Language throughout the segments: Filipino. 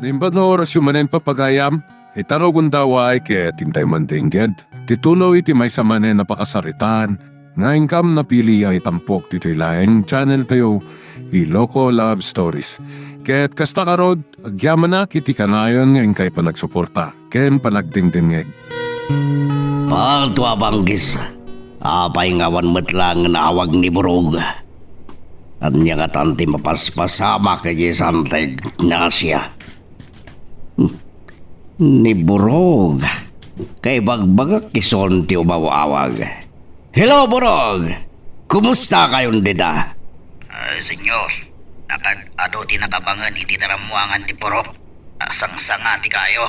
Nimbad na oras yung manen papagayam, itarogon daw ay kaya tintay mandingged. Titulo iti may samanen napakasaritan, nga ingkam napili ay tampok dito ilayang channel kayo, Iloko Love Stories. Kaya't kasta karod, agyaman na kiti kanayon nga ingkay pa nagsuporta, ken panagdingdingeg. Palto abanggis, apay ngawan metlang nawag ni Burog. Anya nga tanti mapaspasama kay santeg na siya. Ni Burog, kay bagbagak kison ti umawawag. Hello Burog, kumusta kayong dida? Senyor, ado ti nakabangan iti daramuangan ti Burog. Sang-sanga ti kayo.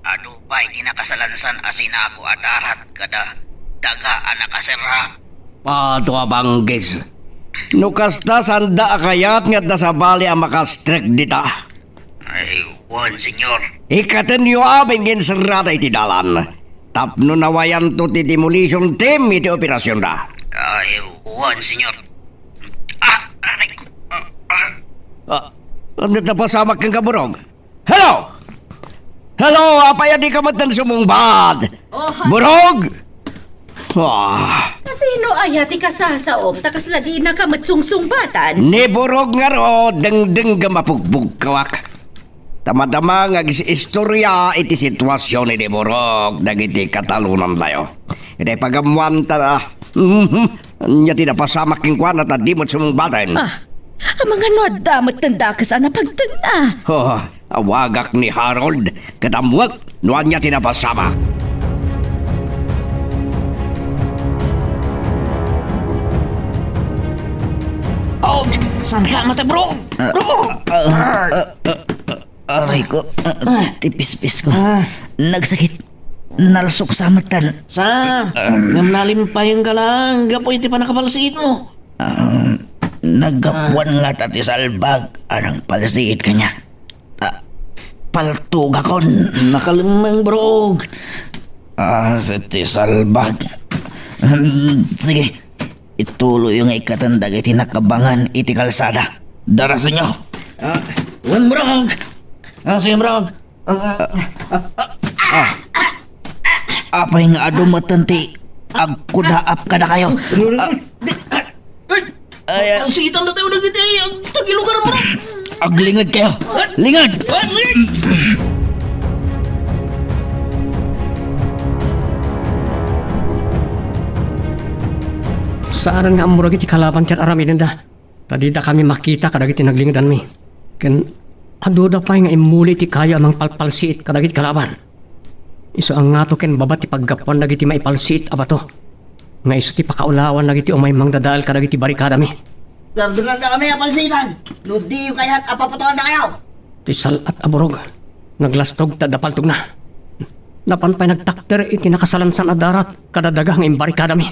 Ado pa iti nakasalansan asin ako adarat kada dagaan nakasera. Palto abanggis. No kasta sanda kayat nga sa bali ang makastrek dita. Ay, wan, senyor. Ikaten yu amin ngin serata iti dalan. Tapno nawayan to ti demolition team iti operasyon da. Ay, wan, senyor. Aray ko. Ano na pasamak kang kaburog? Hello! Hello, apaya di ka matan sumungbat. Burog! Sino ayati ka sasaom, takasladi na ka matsungsungbatan? Ni Burog nga ro, deng-deng ga mapugbog kawak. Tama-tama nga istorya iti sitwasyon ni Burog, dagiti katalunan tayo. Iti pagamuan ta, nya tinapasamak king kwan at di mo sumumbatan. Ang mga damot tanda ka sana pagtagna. Awagak ni Harold, kadamwag, nuan niya tinapasamak. Oh, saan ka mata, bro? Aray ko, tipis-pis ko. Nagsakit. Nalasok sa matan. Ngamnalim pa yung galang. Gapo iti pa nakapalsiit mo. Nagapuan nga tati salbag. Anang palsiit kanya. Paltug akon. Nakalimang bro. Tati salbag. Sige. Ituloy yung ikatandag iti nakabangan iti kalsada. Daras nyo. Wan bro. Sige bro. Apay nga adumatan ti agkudaap ka na kayo. Palsiitan na tayo na kita. Tagilugar mo. Aglingad kayo. Lingad! Saan nga amurag iti kalaban tiyan aramin da. Tadi da kami makita kadagiti naglingadan mi. Ken aduda pa nga imuli ti kayo amang palpalsiit kadagiti kalaban. Iso ang ngato ken babat ti paggapuan dagiti maipalsiit abato. Nga iso ti pakaulawan dagiti umay mangdadal kadagiti barikada mi. Sardugan na kami apalsiitan. Ludi yung kaya't apaputuan na kayo. Ti salat aburog. Naglastog tadapaltog na. Napan pa'y nagtakter iti nakasalansan adarat kadadagang imbarikada mi.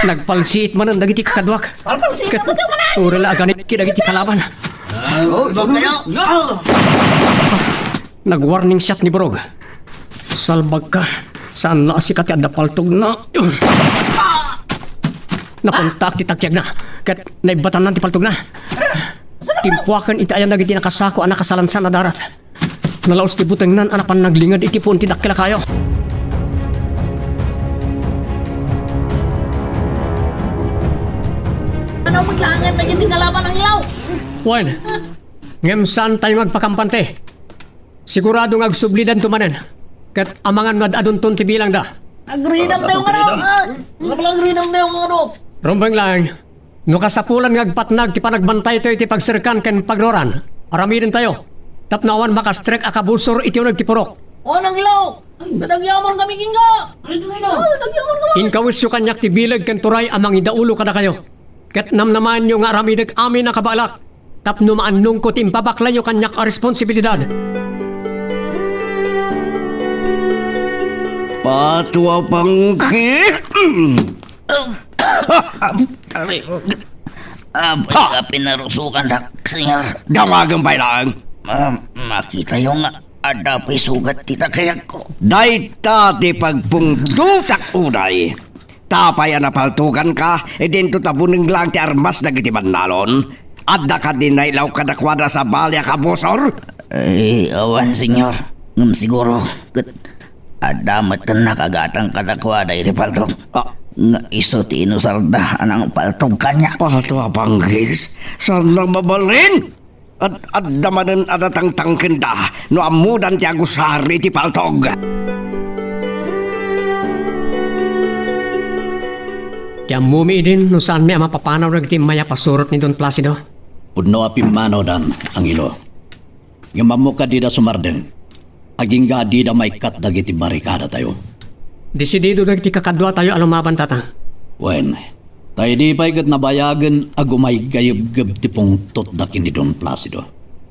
Nagpalsiit man ang dagiti kakadwak. Palsiitan mo tayo manan. Urala aganit ki dagiti kalaban. Ibag kayo. Nag-warning shot ni Burog. Salbag ka. Saan na asikat at dapaltog na. Napuntak ti takyag na. Kat naibatan na ti paltog na. Timpuakan iti ayan nagiti nakasako ang nakasalansan na darat. Nalaos ti buteng nan anapan naglingad iti pun ti dakila kayo. Ano maglangan na yung kalaban ng ilaw? Juan, ngem saan tayo magpakampante? Sigurado nga agsublidan tumanen. Kat amangan madadun ton ti bilang da. Agrinam tayo nga raw. Ano pala agrinam tayo nga raw? Rumbang lang, no kasapulan nga agpatnag ti panagbantay to iti pagsirkan ken pagroran. Aramidin tayo. Tapnawan makastrek akabusor iti unag ti purok. O nang ilaw. Nadagyaman kami kinga. Nadagyaman kami. Inkawis yu kanyak ti bilag ken turay amang idaulo kada kayo. Ket namnaman nyo nga aramidag amin nakabalak. Tapno maannong ko timpabakla yu kanyak a responsibilidad. Patwa pangki. Aray ko. Apay ka pinarusukan na, senyor. Damagang lang. Makita yung adapay sugat tita kayak ko. Day tati pagpungdutak unay. Tapay na paltukan ka, e din to tabuning lang ti armas na kiti bandalon. Adda ka din na ilaw kadakwada sa balya ka, bosor? Ay, awan, senyor. Ngam siguro, kat adamat na nakagatang kadakwada iti paltog. Nga iso ti inusarda anang paltog kanya. Pato abanggis, saan na mabalin? At damanan adatang tangkenda, no amudan ti agusari ti paltog. Kaya mumi din no saan may mapapanaw na iti maya pasurot ni Don Placido. Udno apimano dan ang ilo. Nga mamuka di da sumarden. Aging ga di da may kat dagiti barikada tayo. Desidido na iti kakadwa tayo alumaban tatang. Wen, tayo di pa'y kat nabayagan agumay gayub-gab ti pungtot dakin ni Don Placido.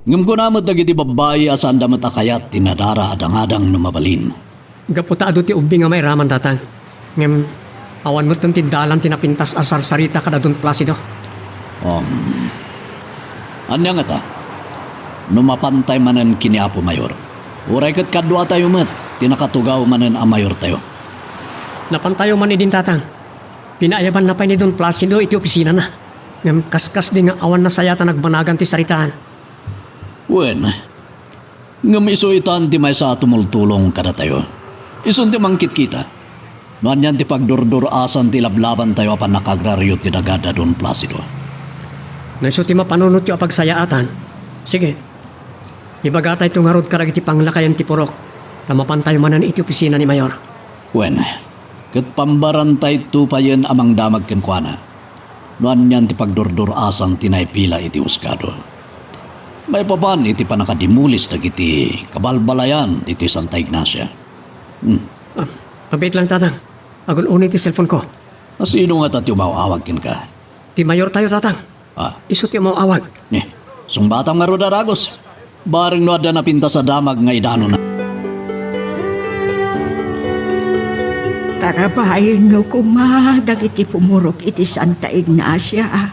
Ngam ko namot dagiti babae asan da matakayat tinadara adang-adang numabalin. Gaputa ado ti ubing nga may raman tatang. Ngem, awan mo ti dalan tinapintas asar sarita kada Don Placido. Anya nga ta? Numapantay manan kini Apo Mayor. Uray kat kadwa tayo mat, tinakatugaw manan ang mayor tayo. Napantayo man din tatang. Pinaayaban na pa ni Don Placido iti opisina na. Ngem, kaskas din nga awan na sayata nagbanagan ti saritaan. Wen, ngam iso itan ti may sa tumultulong kada tayo. Ison ti mangkit kita. Noan yan ti pagdurdur asan ti lablaban tayo apan nakagraryo ti dagada Don Placido. Naiso ti mapanunot yung pagsayaatan. Sige. Ibagatay itong harod karag iti panglakayan ti purok. Tamapantayo manan iti opisina ni Mayor. Wen, kat pambarantay tupayen amang damag kenkwana. Noan yan ti pagdurdur asan tinaypila iti uskado. May papan iti panakadimulis dagiti kabalbalayan iti Santa Ignacia. Mabait lang tatang. Agun unit ti cellphone ko. Sino nga tayo mauawagin ka? Ti Mayor tayo tatang. Iso ti mo awag. Sungbatang nga rodaragos. Baring no ada napinta sa damag nga idano na. Tarabahin nyo kumadag iti pumurok iti Santa Ignacia.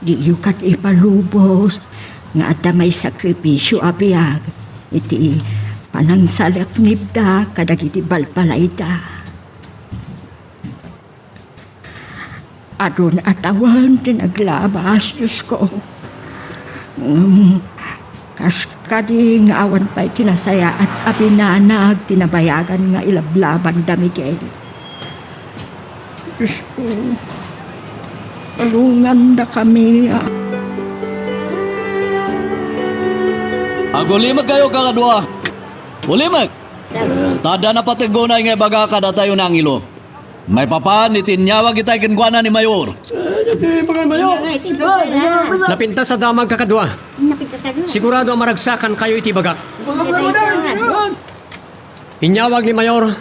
Di yu kat ipalubos nga ada may sakripisyo abiyag iti panangsalak nibda kadag iti balpalayda. Adon atawan tinaglabas, Diyos ko. Kas kading awan pa'y tinasaya at abinanag tinabayagan nga ilablaban da Miguel. Diyos ko, alungan da kami. Agulimag kayo kakadwa. Ulimag. Tada na patigunay nga baga kada tayo ng ilo. May papan itinyawag itay kinkwana ni Mayor. Napintas sa damag kakadwa. Sigurado ang maragsakan kayo iti bagak. Inyawag ni Mayor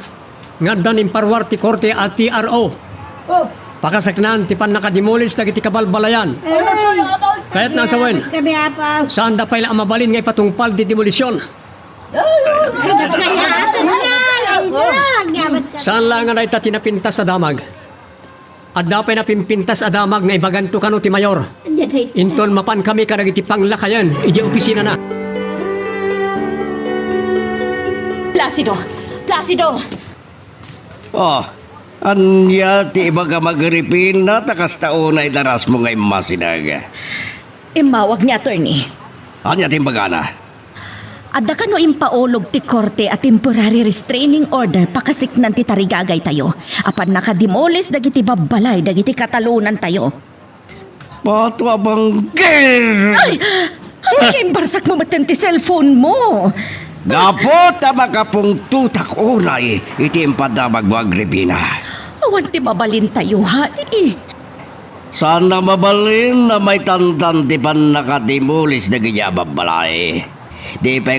ngaddan imparwar ti korte at ti RO. Pakasaknan ti pan nakadimulis dagiti kabalbalayan. Kaya't nasa wen. Saan da pa'y mabalin nga ipatungpal di demolisyon? Saan lang nga na ita tinapintas sa damag? At dapay napimpintas a damag nga ibaganto kano ti Mayor. Inton mapan kami karag iti panglakayan, iti opisina na. Placido! Placido! Anya ti iba ka magripin na takas taunay daras mo ngay masinaga. Imawag ni attorney. Anya ti bagana? Adda ka no impaolog ti korte at temporary restraining order pakasiknan ti tarigagay tayo. Apan nakadimolis dagiti babbalay dagiti katalunan tayo. Pato abanggir! Ay, barsak mo matan ti cellphone mo. Gapot na makapong tutak unay iti impadamag mo agripina. Awan ti mabalin tayo ha. Sana mabalin na may tandan ti pan nakadimulis na gaya babbalay. Di pa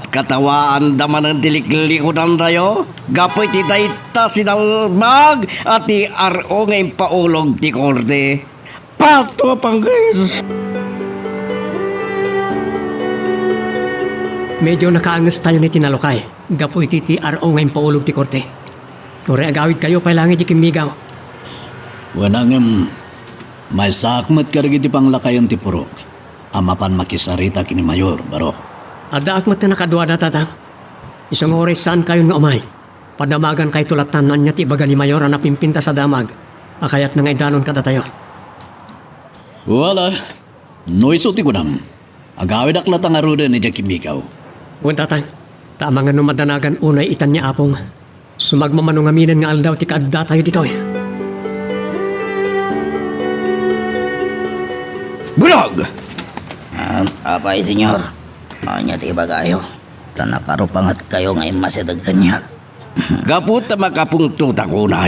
katawaan daman ang tiliklikon tayo. Gapoy ti dayta sinalmag at ti RO ngayon paulog ti korte. Pato panggis. Medyo nakaangas tayo ni tinalukay. Gapoy ti RO ngayon paulog ti korte. Kore agawid kayo pailangan di kimigaw. Wanangem, may sakmat karag iti panglakayan ti purok. Amapan makisarita kini Mayor, baro. Ada akmat na nakadwa na tatang. Isang oras saan kayo nga umay. Padamagan kay tulatan niya ti ibaga ni Mayor na napimpinta sa damag. Akayat na nga idanon kada tayo. Wala. No isuti ko nang. Agawid aklat ang aruda ni Jackie Mikaw. Wan tatay, tama nga numadanagan unay itan niya apong. Sumagmamanong aminan nga aldaw ti kaadda tayo dito eh. Burog! Apay, senyor. Anya ti bagayo. Tanakarupangat kayo ngayon masidag kanya. Gaputa makapungtuta ko na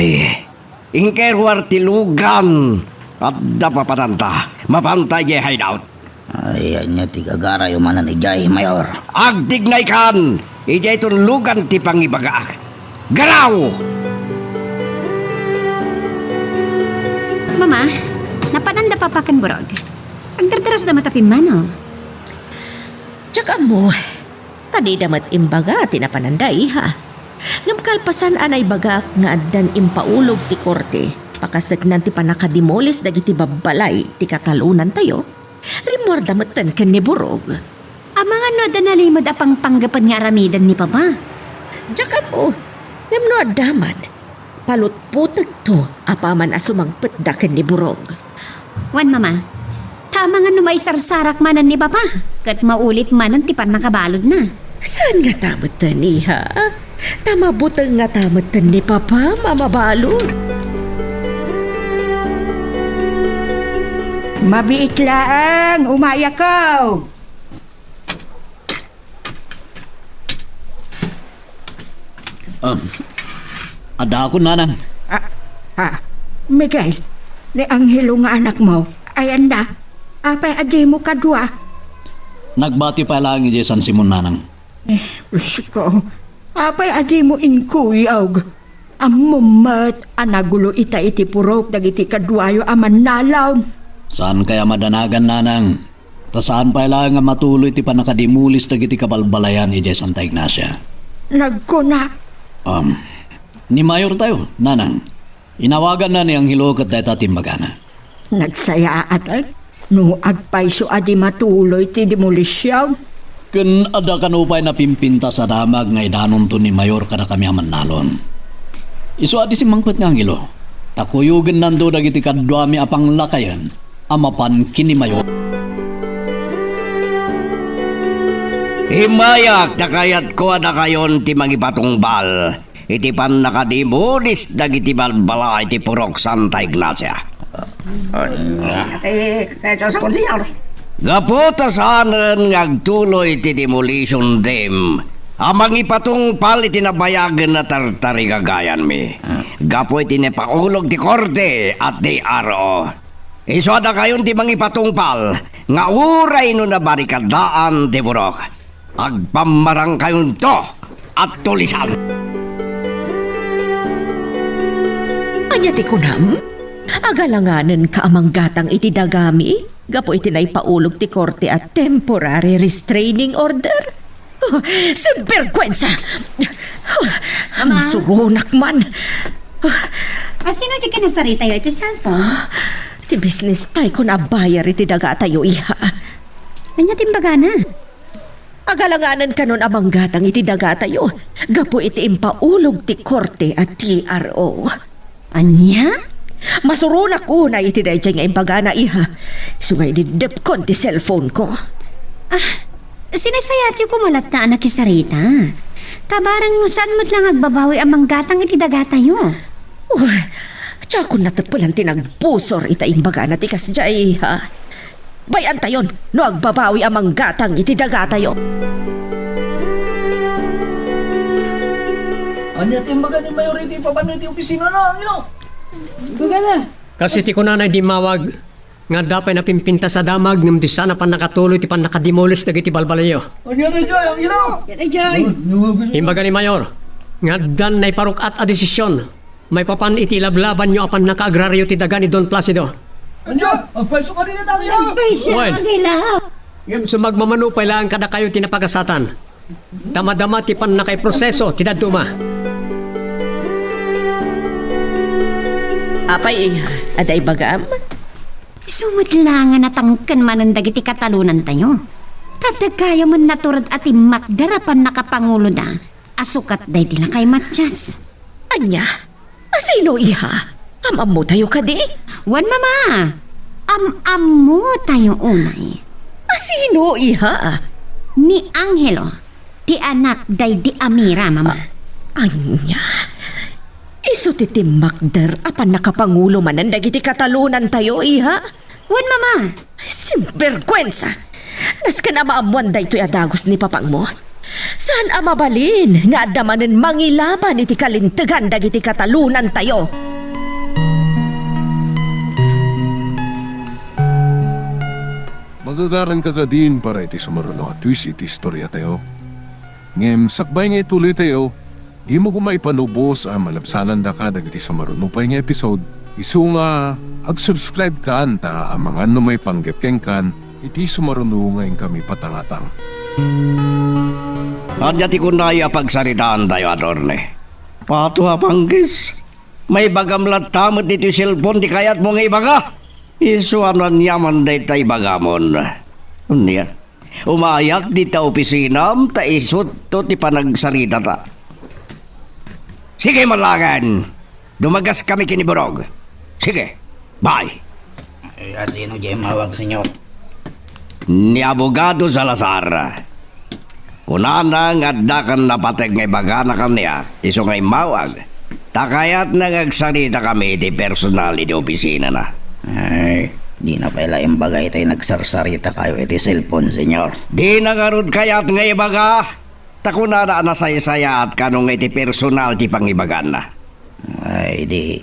Ingkerwar tilugan at dapapananta. Mapantay ye hideout. Ay, anya ti gagara yung mananigay, Mayor. Agdignay kan! Ija itong lugan ti pangibaga. Garaw! Mama, napananda pa pa kan burog. Ang dardaras na matapin mano. Tsaka mo, tadi damat imbaga tinapananday ha. Ngamkalpasan anay baga nga addan impaulog ti korte. Pakasagnan ti panakadimolis dagiti babbalay ti katalunan tayo. Rimor damatan ken ni Burog. Amang ano danalimod apang panggapan nga aramidan ni Papa. Tsaka mo, namno adaman. Palutputag to apaman asumangpet da ken ni Burog. Wan mama, tama nga numay sarsarak manan ni Papa. Kat maulit manan ti pan nakabalod na. Saan nga tamatan iha? Tama butang nga tamatan ni Papa, mamabalod. Mabiit laang, umaya ka. Ada ako nanang. Miguel, ni Angelo nga anak mo, ayan na. Apay adi mo kadwa. Nagbati pa lang ni San Simon nanang. Usko, apay adi mo inkuyog. Amumat, anagulo ita iti purok, dagiti kadwayo aman nalaw. Saan kaya madanagan nanang? Ta saan pa lang nga matuloy ti panakadimulis dagiti kabalbalayan ni Santa Ignacia? Nagkuna. Ni Mayor tayo, nanang. Inawagan na ni Angelo kat deta timbagana. Nagsaya at no agpaiso adi matuloy ti demolisyon. Ken ada kanupay na pimpinta sa damag nga idanon to ni Mayor kada kami aman nalon. Isu adi si mangpet nga Angelo. Takuyugan nando dagiti kadwami apang lakayan amapan kini Mayor. Himayak na kayat ko na kayon ti mangipatungbal. Iti pan nakadimulis dagiti balbala iti purok Santa Ignacia. Gaputasanan ngagtuloy ti demolition dem. Amang ipatungpal iti nabayagan na tartari gagayan mi. Gapo iti nepaulog ti korte at ti RO. Iswada kayon ti mangipatungpal nga uray no nabarikadaan ti burok. Agpamarang kayon to at tulisan. Anya ti kunam? Agalanganan ka amang gatang iti dagami? Gapo iti naipaulog ti korte at temporary restraining order? Sinvergwensa! Masurunak man! Sino di ka nasarita yun iti cellphone? Ti business tay ko na bayar iti daga tayo iha. Anya timbaga na? Agalanganan ka nun amang gatang iti daga tayo. Gapo iti impaulog ti korte at TRO. Anya? Masurunak ko na iti dayjay nga impagana iha. Sungay ni depkon ti cellphone ko. Sinasayat yung kumulat na anak isarita. Tabarang saan mo't lang agbabawi amang gatang iti daga tayo. Tsaka kung natagpalan tinagbusor ita imbaga na tikas jay ha. Bayan tayon no agbabawi amang gatang iti daga tayo. Anya timbaga ni Mayority papano iti opisina na, Baga na. Kasi ti kunanay di mawag nga dapay na pimpinta sa damag ngam di sana pa nakatuloy ti pan nakadimulis dagiti balbalayo. Anya na dyan, ang ilaw. Imbaga ni Mayor, nga dan na iparuk at a desisyon. May papan iti lablaban nyo apan nakaagraryo ti daga ni Don Placido. Anya, ang paiso ka rin na tayo. Well, sumagmamanupay lang kada kayo tinapagasatan. Damadama ti pan nakaiproseso ti daduma. Apay aday bagam? Sumut lang nga natangkan man ang dagiti katalunan tayo. Tadagkaya mo naturad at imakdarapan nakapangulo na. Asukat day dila kay Matjas. Anya? Asino iha? Amam mo tayo ka di? Wan mama. Am-amo tayo unay. Sino, iha? Ni Angelo, ti anak day di Amira, mama. Anya, iso titi Magdar, apan nakapangulo manan dagiti katalunan tayo, iha? Wan, mama. Sinvergwensa! Nas ka na maamuan da ito'y adagos ni papang mo? Saan amabalin nga adamanin mangilaban iti kalintegan dagiti katalunan tayo? Magagaran ka din para iti sumaruno at twist iti istorya tayo. Ngem, sakbay nga ituloy tayo, di mo kumaipanubos ang malabsanan da ka dagiti sumaruno pa nga episode. Isu nga, ag-subscribe ka anta ang mga may panggepkeng kan, iti sumaruno ngayon kami patangatang. Anya ti kunaya pagsaritaan tayo, Adorne. Pato panggis. May bagamlat tamot dito cellphone di kayat mo nga ibaga. Isuanan yaman day tay bagamon. Unya. Umayak di ta opisinam ta isut to ti panagsarita ta. Sige malagan. Dumagas kami kiniborog. Sige. Bye. Sino dyan mawag, senyor? Ni Abogado Salazar. Kunana nga dakan napateg ngay baga na kanya, iso ngay mawag. Takayat nagagsarita kami iti personal iti opisina na. Ay, di na pala yung bagay tayo nagsarsarita kayo iti cellphone, senyor. Di nagarod kayat ngay baga. Takunana na saya-saya at kanong iti personal ti pangibagan na. Ay, di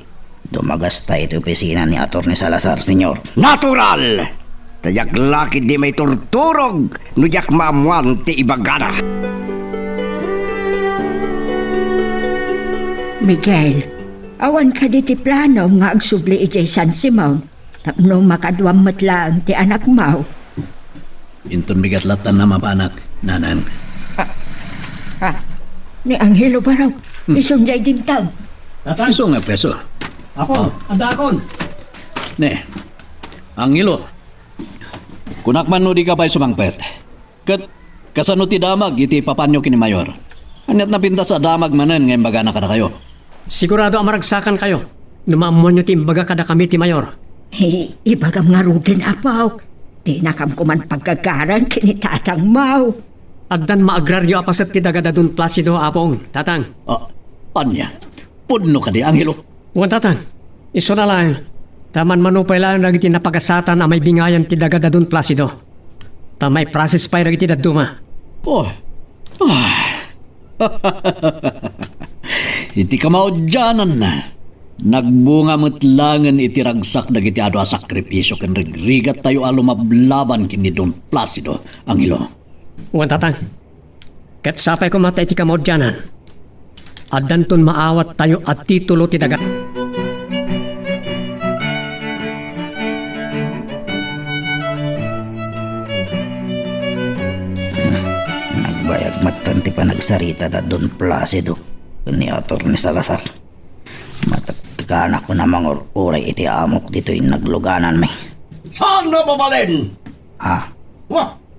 dumagas tayo iti opisina ni Atty. Salazar, senyor. Natural! Tayak lakid di may turturog, nuyak maamuan ti ibagana. Miguel, awan ka di ti plano nga agsubli ijay San Simon. Tapno makaduam matlang ti anak mo. Intun bigat latan na mapanak, nanan. Ni Angelo ba raw? Isong jay dintang. Iso nga preso. Ako, andakon. Ne, Angelo. Kunakman no di ka pa'y sumangpet. Kasano ti damag iti papanyo kini Mayor. Anyat na pinta sa damag manen ngayon baga na kada kayo. Sigurado ang maragsakan kayo. Numamuan nyo timbaga kada kami ti Mayor. Hey, ibagam nga rudin apaw. Di nakam kuman pagkagaran kinitatang mau. Agdan maagraryo apasat ti dagadadun Placido apong, tatang. Panya, pudno ka di Angelo. Huwag tatang, iso na lang. Taman manupay lang nagiti napagasatan na may bingayan ti dagadadun Placido. Tamay process pa nagiti daduma. Iti kamaudyanan na. Nagbunga matlangan iti ragsak dagiti ado a sakripisyo ken rigrigat tayo alumablaban kini Don Placido, Angelo. Huwag tatang, ket sapay ko mata iti kamaudyanan. Adanton maawat tayo at titulo ti dagat. Nagbayag matan ti panagsarita na Don Placido ni Atty. Salazar. Matagkanak ko na mga uray iti amok dito yung nagluganan may. Saan na babalin?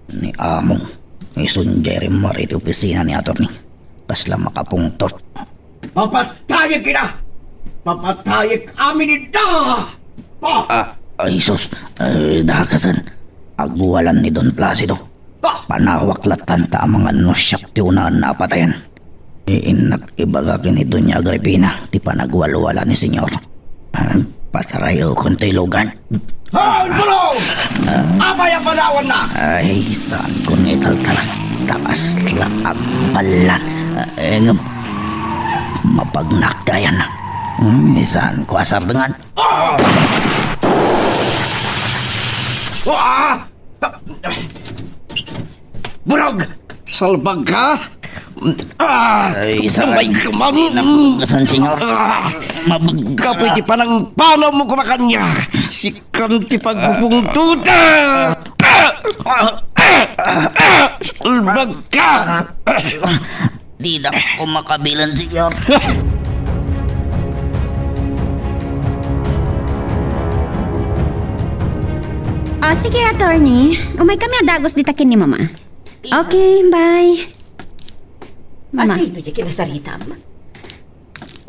Ni among isunjay rin mo rin opisina ni Atty. Kasla makapungtot. Papatayag kita! Papatayag amin ita! Ay sus, dakasan. Agwalan ni Don Placido. Panawaklatan ta ang mga nosyak ti unaan na patayan. Iinak ibagakin ni Doña Agripina ti panagwalwala ni Senyor. Patarayo kung tilugan. Hoy, bulong! Abay ang panawan na! Ay, saan ko nitaltala? Taas lang ang balan. Engam, mapagnakdayan na. Saan ko asar dengan? Burog! Salbag ka! Ay, saan? May kamang! Saan, Senyor? Kapoy ti panang panaw mo kumakanya! Sikam ti pagbubungtuta! Salbag ka! Di na ko makabilan, Senyor. Sige, attorney. Umay kami adagos ditakin ni mama. Okay, bye. Mama. Sino di kinasaritam?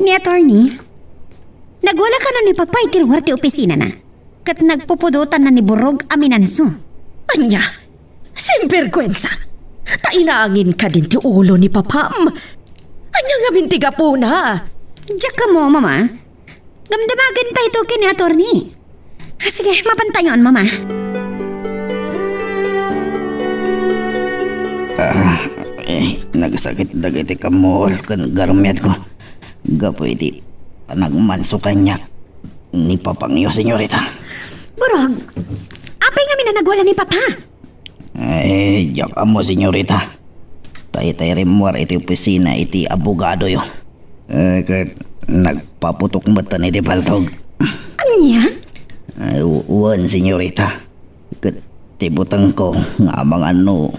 Ni attorney, nagwala ka na ni Papay ti lugar ti opisina na. kat nagpupudutan na ni Burog aminanso. Anya, sinvergwensa. Tainaangin ka din ti ulo ni Papam. Anya nga bintiga po na. Diyak ka mo, mama. Gamdamagan tayo to kini attorney. Sige, mapantayon, mama. Nagsakit dagiti kamol kan garumyat ko. Gapoy di panagmanso kanya ni Papangyo, senyorita. Burog, apay nga minanagwala ni Papa. Diyak mo, senyorita. Tay-tay remuar iti opisina iti abogado yo. Kat nagpaputok matan iti paltog. Anya? Uwan, senyorita. Kat tibutang ko nga mga ano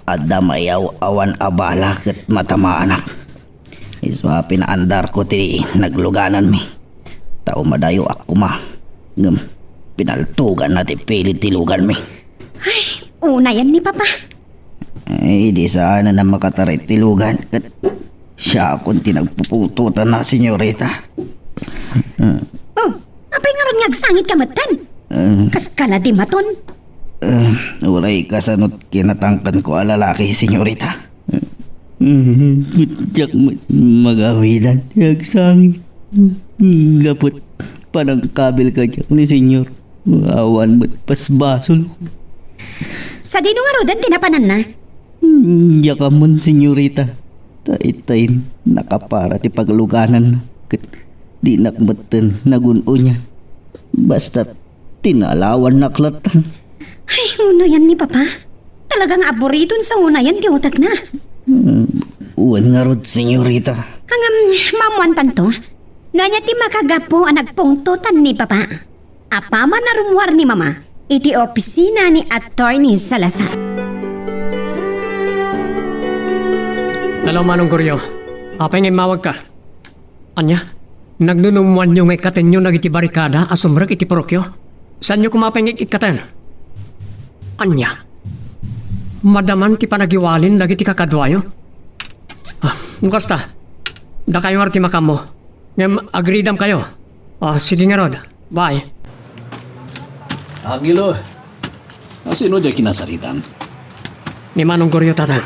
adamayaw awan abala kat matamaanak. Iswa pinaandar ko ti nagluganan mi. Tao madayo ako ma. Ngam pinaltugan na ti pilit tilugan mi. Ay, una yan ni Papa. Ay, di sana na makatarit tilugan. Kat siya akong tinagpupututan na, senyorita. Oh, apay nga ron ngagsangit kamatan. Kas ka na di maton. Ulay kasanot kinatangkan ko alalaki, senyorita. Diyak magawidan. Yagsangit. Gapot. Parang kabil ka diyak ni senyor. Awan mo't pasbasol. Sa dino nga rodan tinapanan na. Yakamon, senyorita. Tait-tain nakapara ti pagluganan. Di nakmatan naguno niya. Basta tinalawan naklatan. Ay, una yan ni Papa. Talagang aburidon sa una yan ti utak na. Uwan nga rod, senyorita. Hangam mamuantan to. Nanya ti makagapo ang nagpungtutan ni Papa. Apama na rumuar ni Mama. Iti opisina ni Attorney Salazar. Dalaw manong Goryo, apay nga mawag ka. Anya, nagnunumuan nyo nga ikaten nyo nag iti barikada asumrek iti parokyo. Saan nyo kumapay nga ikaten? Anya, madaman ti panagiwalin lagi ti kakadwayo. Mukasta, da kayo nga ti makamo. Ngam agreedam kayo. Sige nga rod, bye. Angelo, sino dyan kinasaritan? Ni manong Goryo tatan.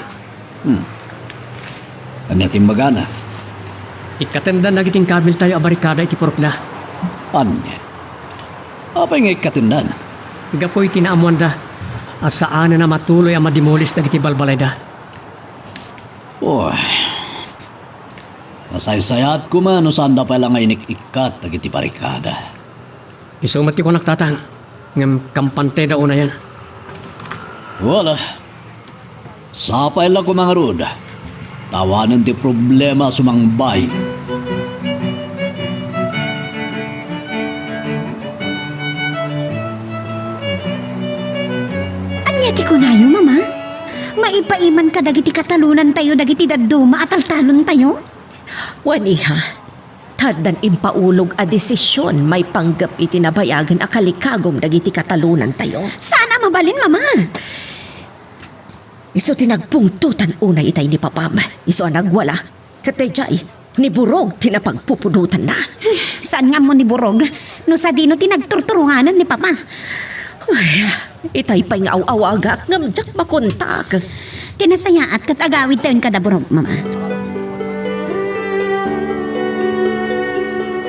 Kanya timbagana. Ikatenda na giting kabil tayo a barikada iti porokla. Anya? Apay nga ikatundan? Igapoy tinaamuan da. Asaan na matuloy ang madimulis na iti balbalay da. Nasaysayat ko man no saan na pala nga inik-ikat na iti barikada. Isumati ko naktatang. Ngam kampante da una yan. Wala. Sapay lang ko mga rod. Tawanan ti problema sumangbay. Anya ti kunayo, Mama? Maipaiman ka dagiti katalunan tayo dagiti daduma at altalon tayo? Waniha, taddan impaulog a desisyon may panggap iti nabayagan a kalikagom dagiti katalunan tayo. Sana mabalin, Mama. Iso tinagpungtutan unay itay ni Papam. Iso nagwala. Katayjay, ni Burog tinapagpupudutan na. Saan nga mo ni Burog? No sa dino tinagturturunganan ni Papa. Ay, itay pa'y nga aw-awagak ngamjak makontak. Tinasayaat kat agawid tayon kada Burog, Mama.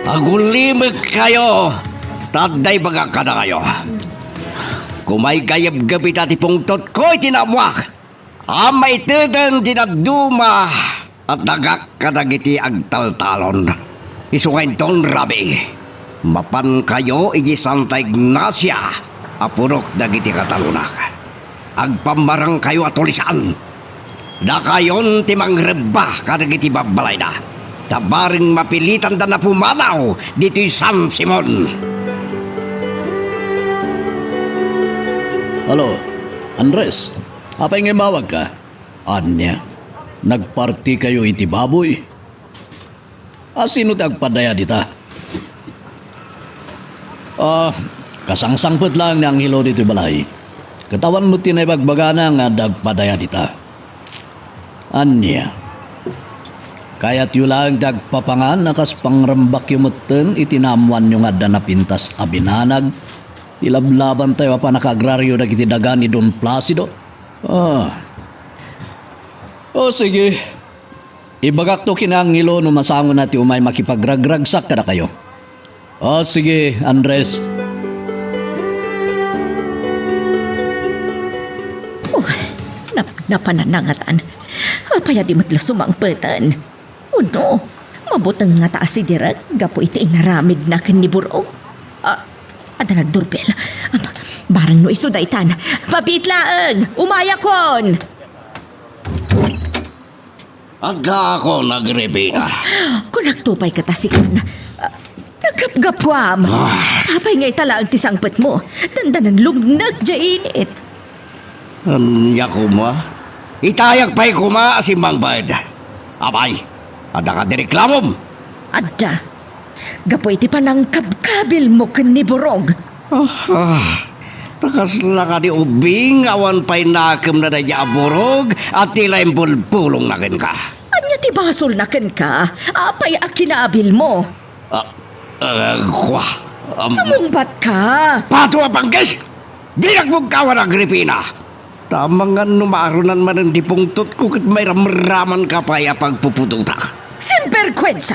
Agulimig kayo! Taday baga ka na kayo. Kumay gayab gabi tati pungtot ko'y tinamwak. Amay teden dinaduma at nagakadagiti agtaltalon. Isukain tong rabi. Mapan kayo iji Santa Ignacia apurok dagiti katalunak. Agpamarang kayo at tulisan. Da kayon timang reba kadagiti babalay na. Tabaring mapilitan da na pumanaw dito'y San Simon. Halo, Andres, apay nga mawag ka? Anya, nagparti kayo iti baboy? Sino tagpadaya dita? Kasangsangpet lang ni Angelo dito balay. Katawan mo tinaybagbaga na nga dagpadaya dita. Anya, Kaya't yu lang dagpapangan akas pangrambak yumutten itinamuan yung nga na pintas abinanag. Ilablaban tayo pa nakagraryo na kitidagan ni Don Placido. Sige. Ibagak to kinangilo no masangon natin umay makipagragragsak ka na kayo. Sige, Andres. Napananangatan. Apaya di matla sumangpetan. Uno, mabutang nga taas si Direk. Gapo iti inaramid na kan ni Burog. Ada nagdurbel. Barang no iso daytan. Papitlaang! Umayakon! Agda ako nagrepina. Kung nagtupay ka tasikan, nagkapgapwam. Tapay nga itala ang tisangpet mo. Dandanan lumnag dya init. Anya kuma? Itayak pa'y kuma si Mang Bad. Abay, ada ka direklamom. Ada. Gapo iti pa ng kabkabil mo kan ni Burog. Takas na ka di ubing, awan pa'y nakam na nadya aborog at tila yung pulpulong nakin ka. Anya ti basol na kan ka, apay akinabil mo. Sumumbat ka. Pato apangkis! Di nagmugkawan Agripina! Tamangan numaarunan man ang dipungtot ko kat may ramraman ka pa'y pagpupututa. Sinvergüenza!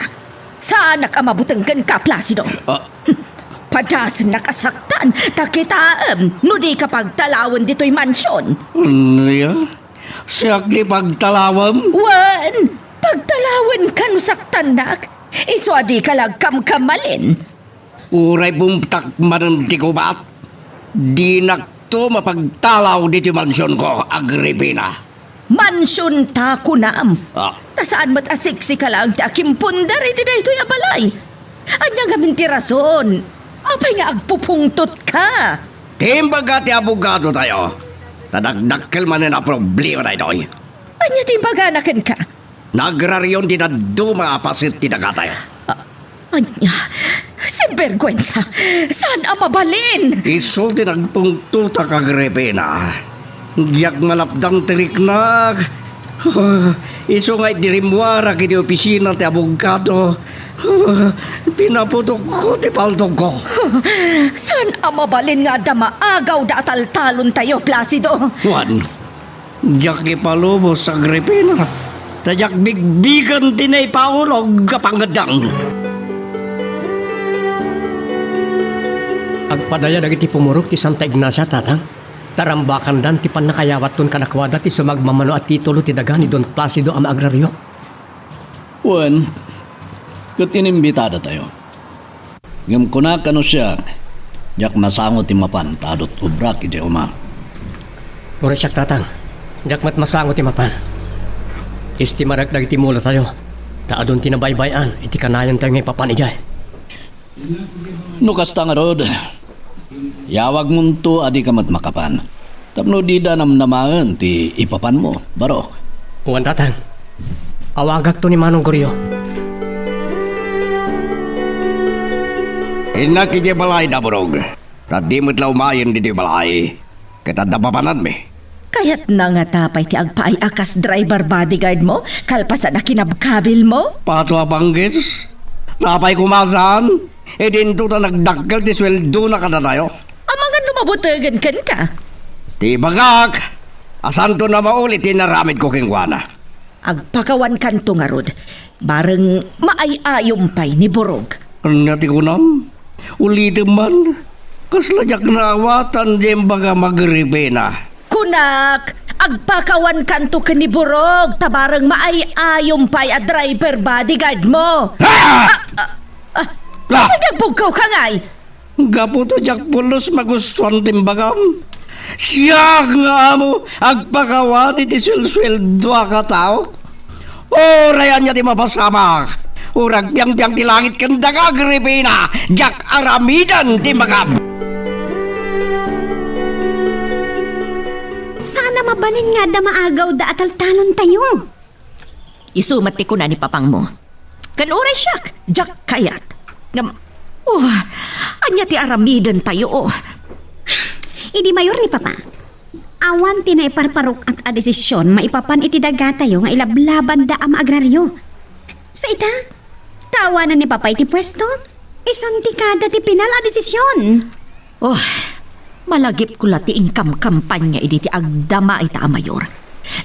Saan nakamabutang kan ka, Placido? Padas nakasaktan, takitaam, no di kapag talawan dito'y mansyon. Ano yan? Siyak di pagtalawam? Wan! Pagtalawan ka no saktan nak, iso adi ka lang kamkamalin. Uray bumtak man di ko ba't? Di nakto mapagtalaw dito mansyon ko, Agripina. Mansyon ta ko naam. Tasaan mat asiksi ka lang ti akimpundar iti na ito'y abalay. Anya nga minti rason. Apay nga agpupungtot ka. Timbaga ti abogado tayo. Tadagdakkel man na problema na ito'y. Anya timbaga nakan ka? Nagraryon di na duma pasit ti tayo. Anya, sinvergüenza. Saan ang mabalin? Isulti nagpungtuta ka, Agripina. Diyak malapdang tiriknag. Iso nga'y dirimwara kiti opisina ti abogado. Pinaputok ko ti paltok ko. Saan ang mabalin nga damaagaw da ataltalon tayo, Placido? Juan, diyak ipalubos sa Agripina. Tadyak bigbigan tinay paulog kapangadang. Agpadaya dagiti pumurok ti Santa Ignacia, tatang. Tarambakan dan ti panakayawat ton kanakwada ti sumagmamano at titulo ti daga ni Don Placido ang agraryo. Juan, kat inimbitada tayo. Ngam kuna kano siya, jak masango ti mapan, tadot ubrak iti uma. Uri siyak, tatang. Jak mat masango ti mapan. Istimarag dagiti mula tayo. Taadon ti nabaybayan, iti kanayan tayo ngay papan ijay. Nukasta nga rod, yawag munto adi kamat makapan. Tapno di da namnamaan ti ipapan mo, barok. Uwan, tatang. Awagak to ni Manong Goryo. Inak iti balay da burog. Tadi mo't laumayan dito balay. Katanda papanan me. Kaya't na nga tapay ti agpaay akas driver bodyguard mo, kalpasan na kinabkabil mo? Pato abanggis. Napay kumasan. E dinto ta nagdaggal ti sweldo na kada tayo. Amangan lumabutagan kan ka. Ti bagak. Asan to na maulit tinaramid ko kingwana. Agpakawan kanto nga rod. Bareng maayayumpay ni Burog. Nati ko nam. Ulitin man. Kasladyak na awatan di baga Agripina. Kunak, agpakawan kanto ka ni Burog. Tabareng maayayumpay a driver bodyguard mo. Nagbugaw ka nga'y. Gapo to jak pulos magustuhan timbagam. Siya nga mo agpakawan iti sweldo ka tao. Rayan niya di mapasamak. Urag biyang ti langit kanda ka Agripina. Jak aramidan timbagam. Sana mabalin nga da maagaw da ataltalon tayo. Isumati ko na ni papang mo. Kanuray siyak, jak kayat. Anya ti aramidan tayo. Idi mayor ni Papa. Awan tinay parparok at a desisyon maipapan iti daga tayo nga ilablaban da ang agraryo. Sa ita, tawanan ni Papay ti pwesto. Isang tikada ti pinala desisyon. Oh, malagip ko lati ingkam kampanya idi ti agdama ita mayor.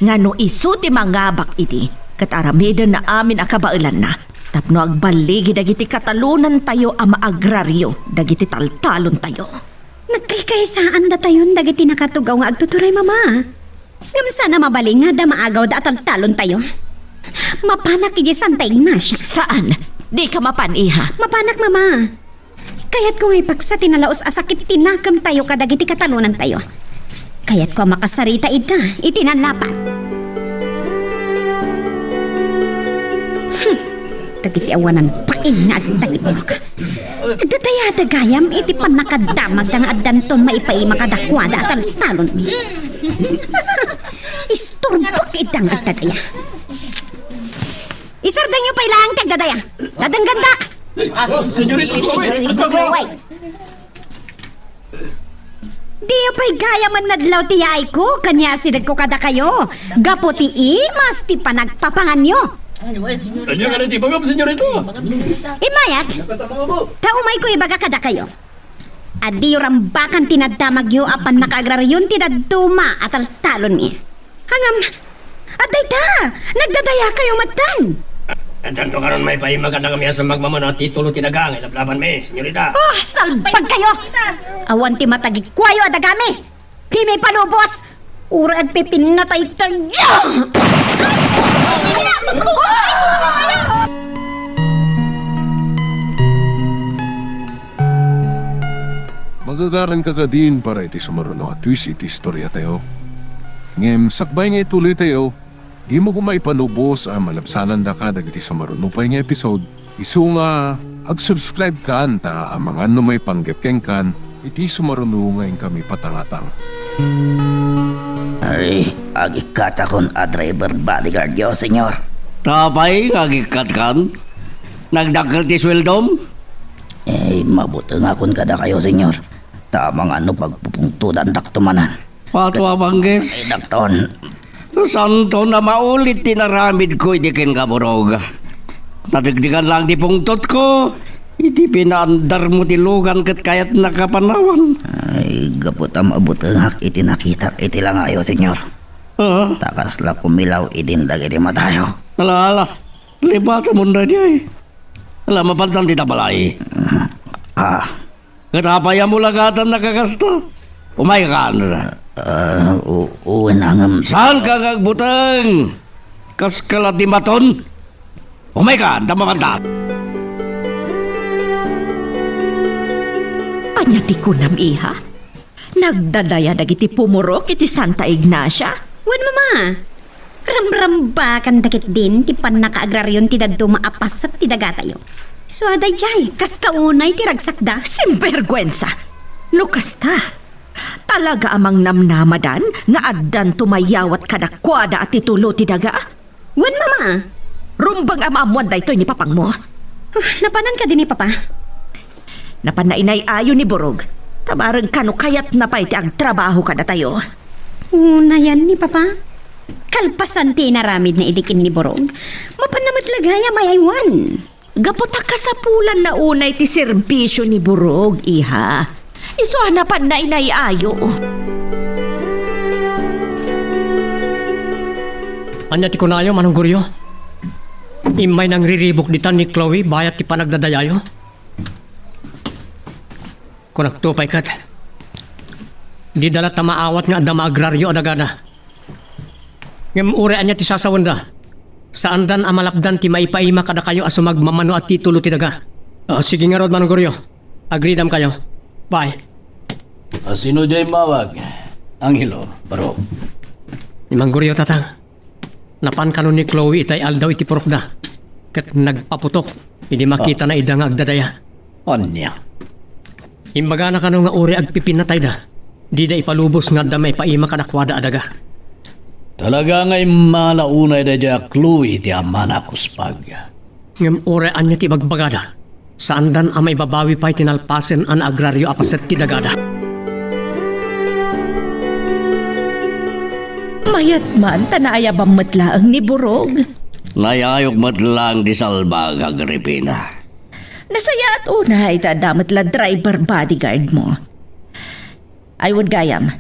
Ngano isu ti mangabak idi, kat aramidan na amin akabailan na. Tapno agbaligi dagiti katalunan tayo ama agraryo, dagiti taltalon tayo. Nagkaykaysaan da tayon dagiti nakatugaw nga agtuturay mama. Ngam sana mabaling nga da maagaw da atal-talon tayo. Mapanak iji Santa Ignacia. Saan? Di ka mapaniha. Mapanak mama. Kayat ko ngay pagsa tinalaos asakit tinakam tayo kadagiti katalunan tayo. Kayat ko makasarita ita, itinanlapat. Dagiti awanan pain nga agtagipok. Nagdadaya dagayam iti panakadamag da nga addanton maipaima kadakwada at talon mi. Isturbok itang agdadaya. Isardang nyo pa ilang tagdadaya. Dadanggandak! Di pa'y gaya man nadlaw ti yaay ko, kanya sidag ko kada kayo. Gapo ti mas ti panagpapangan nyo. Kanya nga rin, bagam, senyorito. Imayat, taumay ko ibaga kada kayo. Adi rambakan tinadamag yu apan nakaagraryon tinaduma at talon mi. Hangam, aday ta, nagdadaya kayo matan. At tanto karon may paima ka na kami sa magmamano at titulo tinagang, ilablaban me, senyorita. Oh, salbag kayo! Awan ti matagik kwayo adagami. Di may palubos. Urad pipinatay tayo! Magagaran ka din para iti sumaruno at twist iti istorya tayo. Ngem, sakbay nga ituloy tayo, di mo kumay panubos ang malabsanan da ka dagiti sumaruno pa nga episode. Isu nga, ag-subscribe ka anta ang mga may panggepkeng kan, iti sumaruno ngayon kami patangatang. Ay, agikat akon a driver bodyguard yo, senyor. Tapay, agikat kan? Nagdakil ti sweldom? Eh, mabuti nga kun kada kayo, senyor. Tamang ano pagpupungtudan daktumanan. Patwa Ay, banggis. dakton. Santo na maulit tinaramid ko idikin kaburog. Nadigdigan lang di pungtot ko. Iti pinaandar mo tilugan kat kayat nakapanawan. Ay, gapot ang mabuti nga iti nakita. Iti lang ayo, senyor. Takas la kumilaw idindag iti matayo. Ala, libata mo na diya. Ala, mapantan di tabalay. Katapaya mo lagatan nakakasta. Umay ka na. Uwan hangam. Saan ka kagbutang? Kas kalatimaton? Umay ka, tamakantat. Panyati ko nam iha. Nagdadaya dagiti pumurok iti Santa Ignacia. Wan mama, ramramba kan dakit din ti panakaagraryon ti daduma apas at ti dagatayo. So aday jay, kasta unay ti ragsakda. Simpergwensa. Lukas ta. Talaga amang namnamadan nga addan tumayawat kadakwada at titulo ti daga. Wan mama, Rumbang amamuan da ito ni papang mo. napanan ka din ni papa. Napanainay ayo ni Borog. Tabarang kano kayat na pa iti agtrabaho ka na tayo. Una yan ni papa. Kalpasan ti naramid na idikin ni Borog. Mapanamat lagaya mayaywan. Gapota kasapulan na unay ti serbisyo ni Borog, iha. Iso hanapan na inayayo. Anya ti kunayo, Manong Guryo? Imay nang riribok ditan ni Chloe, bayat ti panagdadayayo? Kung nagtupay kat, di dala tamaawat nga adama agraryo adagana. Ngam ure anya ti sasawanda, saan dan amalapdan ti maipaima kada kayo aso magmamano at titulo ti daga. Sige nga rod, Manong Guryo. Agreedam kayo. Bye. Sino dyan mawag? Angelo, baro. Imang Guryo tatang. Napan kanon ni Chloe itay aldaw iti purok da. Kat nagpaputok, hindi makita na idang agdadaya. Anya? Imbaga na kanon nga uri agpipinatay da. Di da ipalubos nga da may paima kadakwada adaga. Talaga nga'y malaunay da dya Chloe ti amana kuspag. Ngam uri anya ti bagbagada. Saan dan amay babawi pa'y tinalpasen an agraryo apaset ti dagada. Mayat man tanaya bang matlaang ni Borog. Nayayok matlang di salba Agripina. Nasaya at una ita damat la driver bodyguard mo. Aywan gayam,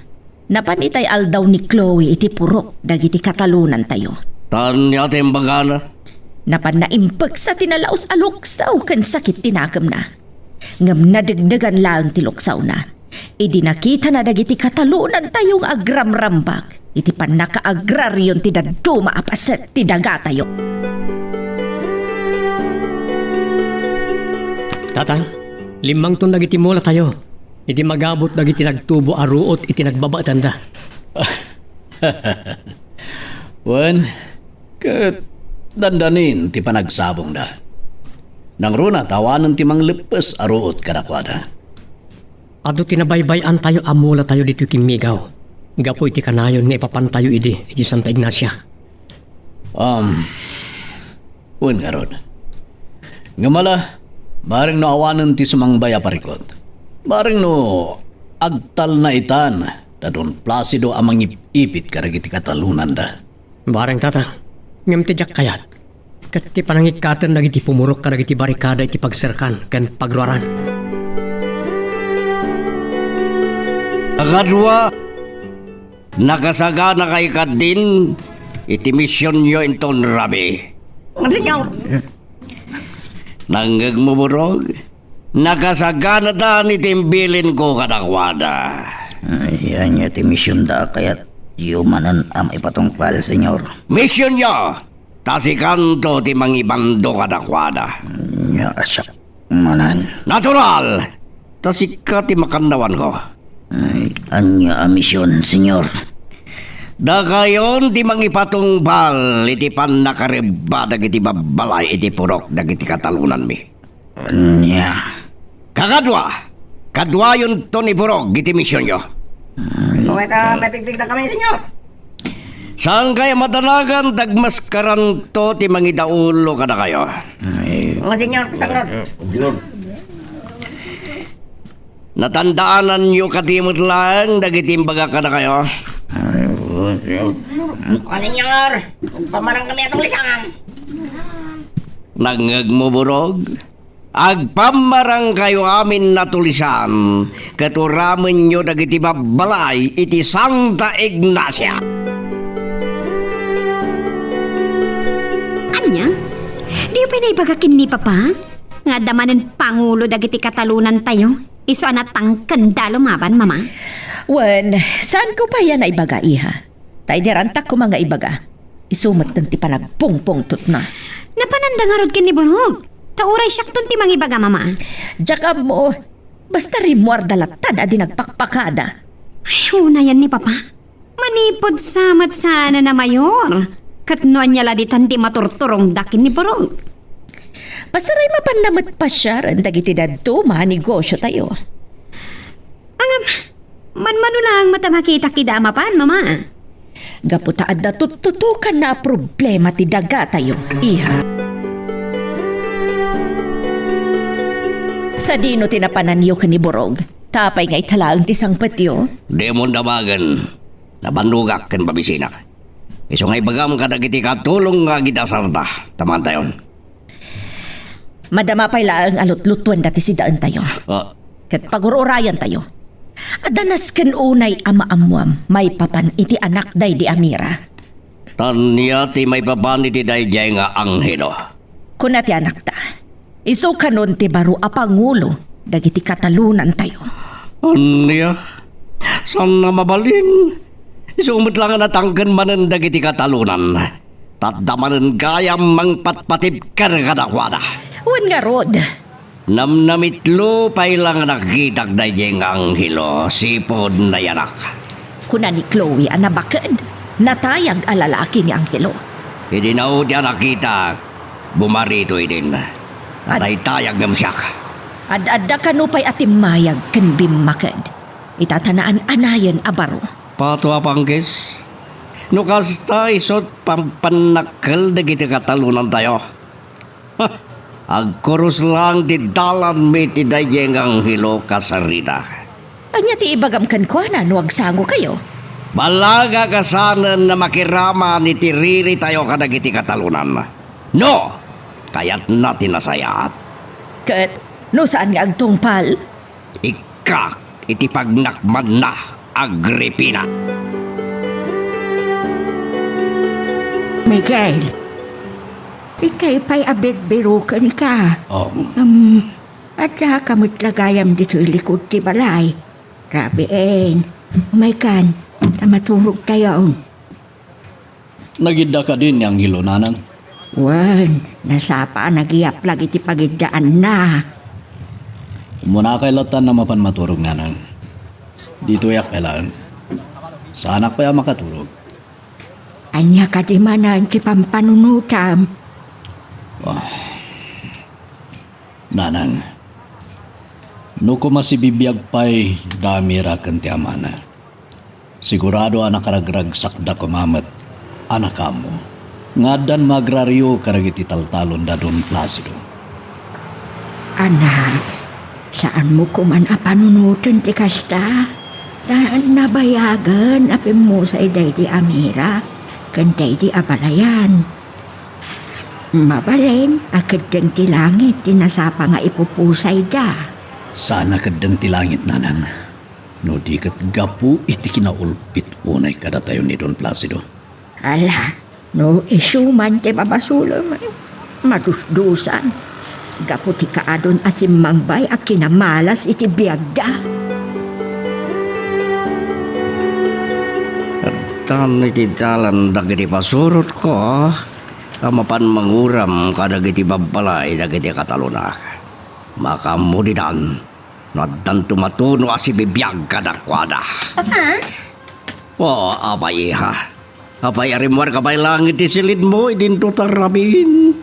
napanitay aldaw ni Chloe iti purok dagiti katalunan tayo. Tanya timbagana. Napan naimpag sa tinalaos aluksaw kan sakit tinagam na. Ngam nadagdagan lang ti luksaw na. Idi nakita na dagiti katalunan tayong agramrambag. Iti pan naka-agraryon ti daduma apaset ti daga tayo. Tatang, 5 ton dagiti mula tayo. Iti magabot dagiti nagtubo aruot iti nagbabatan da. Wen, ket dandanin ti panagsabong da. Nang runa tawanan ti manglipes aruot kadakwada. Ado tinabaybayan tayo amula tayo dito kimigaw. Gapo iti kanayon nga ipapantayo iti Santa Ignacia. Wen karod. Ngamala, bareng no awanan ti sumangbaya parikot. Bareng no agtal na itan, dadon plasido amang ipit karagiti katalunan da. Bareng tata, ngam ti jak kayat. Kat ti panangikatan dagiti pumurok karagiti barikada iti pagserkan ken pagruaran. Kadwa, nakasagana kay kadin iti misyon nyo inton rabi. Nanggag mo burog, nakasagana da ni timbilin ko kadakwada. Yan niya ti misyon da kaya't yumanan am ipatungpal, senyor. Misyon nyo, tasikanto ti mangibando kadakwada. Ya, asyak manan. Natural, tasika ti makandawan ko. Ay, anya a misyon, senyor. Da kayon ti mangipatungpal iti pan nakariba dagiti babalay iti purok dagiti katalunan mi. Anya. Kadwa yun to ni purok iti misyon nyo. May pigpig na kami, senyor. Saan kaya matanagan tagmaskaran to ti mangidaulo kada kayo? Mga senyor, pasangod. Natandaanan nyo katimot lang dagiti imbaga kada kayo? Mga senyor, pamarang kami atong lisangan. Nangag mo burog? Agpamarang kayo amin natulisan katuraman nyo dagiti babalay iti Santa Ignacia. Anya? Di pa naibagakin ni Papa? Nga damanan pangulo dagiti katalunan tayo. Iso anatang kanda lumaban, Mama. Wen, saan ko pa yan ibaga, iha? Tay dirantak ko mga ibaga. Isumat ng ti panagpungpong tut na. Napananda nga rod kin ni Bunog. Tauray siyak ton ti mangibaga, Mama. Jakab mo, basta rimuar dalatan adi nagpakpakada. Ay, una yan ni Papa. Manipod samat sana na mayor. Katnoan niya laditan di maturturong dakin ni Borong. Pasaray mapandamat pa siya rin dagiti dadto negosyo tayo. Angam, manmano lang mata makita kidama pan, Mama. Gaputaad na tututukan na problema ti daga tayo, iha. Sa dino tinapanan niyo ka ni Borog, tapay nga italaang tisang patyo. Di mo damagan, nabanugak kan babisinak. Iso nga ibagam kadagiti katulong nga gidasarda. Taman tayon. Madama pa'y laang alutlutuan dati si daan tayo. Kat pagururayan tayo. Adanas kan unay ama-amuam, may papan iti anak day di Amira. Tanya ti may papan iti day jay nga anghelo. Kuna ti anak ta, iso kanon ti baro apangulo, dagiti katalunan tayo. Anya, saan na mabalin? Isumot lang nga natanggan manan dagiti katalunan. Tatdamanan gayam mang patpatib karkadakwada. Wan nga rod. Namnamitlo pa'y lang nakitak na yung anghelo, sipod na yanak. Kuna ni Chloe ang nabakad, natayag alalaki ni Angelo. Hindi na o diya nakita, bumarito din. Natay-tayag ng siyak. Ad-adda kanupay atimayag kan bimakad. Itatanaan anayan abaro. Pato apangkis, nukasta isot pampanakal na kita katalunan tayo. Agkurus lang di dalan may tidayeng anghelo kasarita. Anya ti ibagam kan ko na nuwag sango kayo. Balaga kasanan na makirama ni tiriri tayo kadagiti katalunan. No, kaya't natin nasayat. Kat, no saan nga agtungpal? Ika, itipagnakman na, Agripina. Miguel, ikay pa'y abit birukan ka. Oh, At kamot lagayam dito ilikod ti balay. Grabe umaykan, maturog tayo. nagida ka din yang hilo nanang. Wan, nasapa nagiyap lagi ti pagidaan na. Muna kay latan na mapan maturog nanang. Dito yak kailangan. Sa anak pa ya makaturog. Anya ka di manan ti pampanunutam. Nanang, no ko masibibiyag pa'y dami ra kan ti amana. Sigurado anak karagrag sakda kumamat anak kamo. Ngadan magraryo karagiti taltalon da Don Placido. Anak, saan mo kuman apanunutan ti kasta? Daan nabayagan apim mo sa iday di Amira, kanday di Abalayan. Mabalin, akad dang ti langit, tinasapa nga ipupusay da. Sana kadang tilangit nanang. No di kat gapu iti kinaulpit unay kada tayo ni Don Placido. Ala, no isuman ti babasulam, madusdusan. Gapu ti kaadon asim mangbay a kinamalas iti biyagda. Tan iti dalan dagiti pasurot ko, mapan manguram kadagiti babbalay dagiti katalunak. Makamudidan, nadan tumatuno asi bibiyag kadakwada. Papa? O, abay ha. Abay arimwar kabay langit isilid mo, idinto tarabin.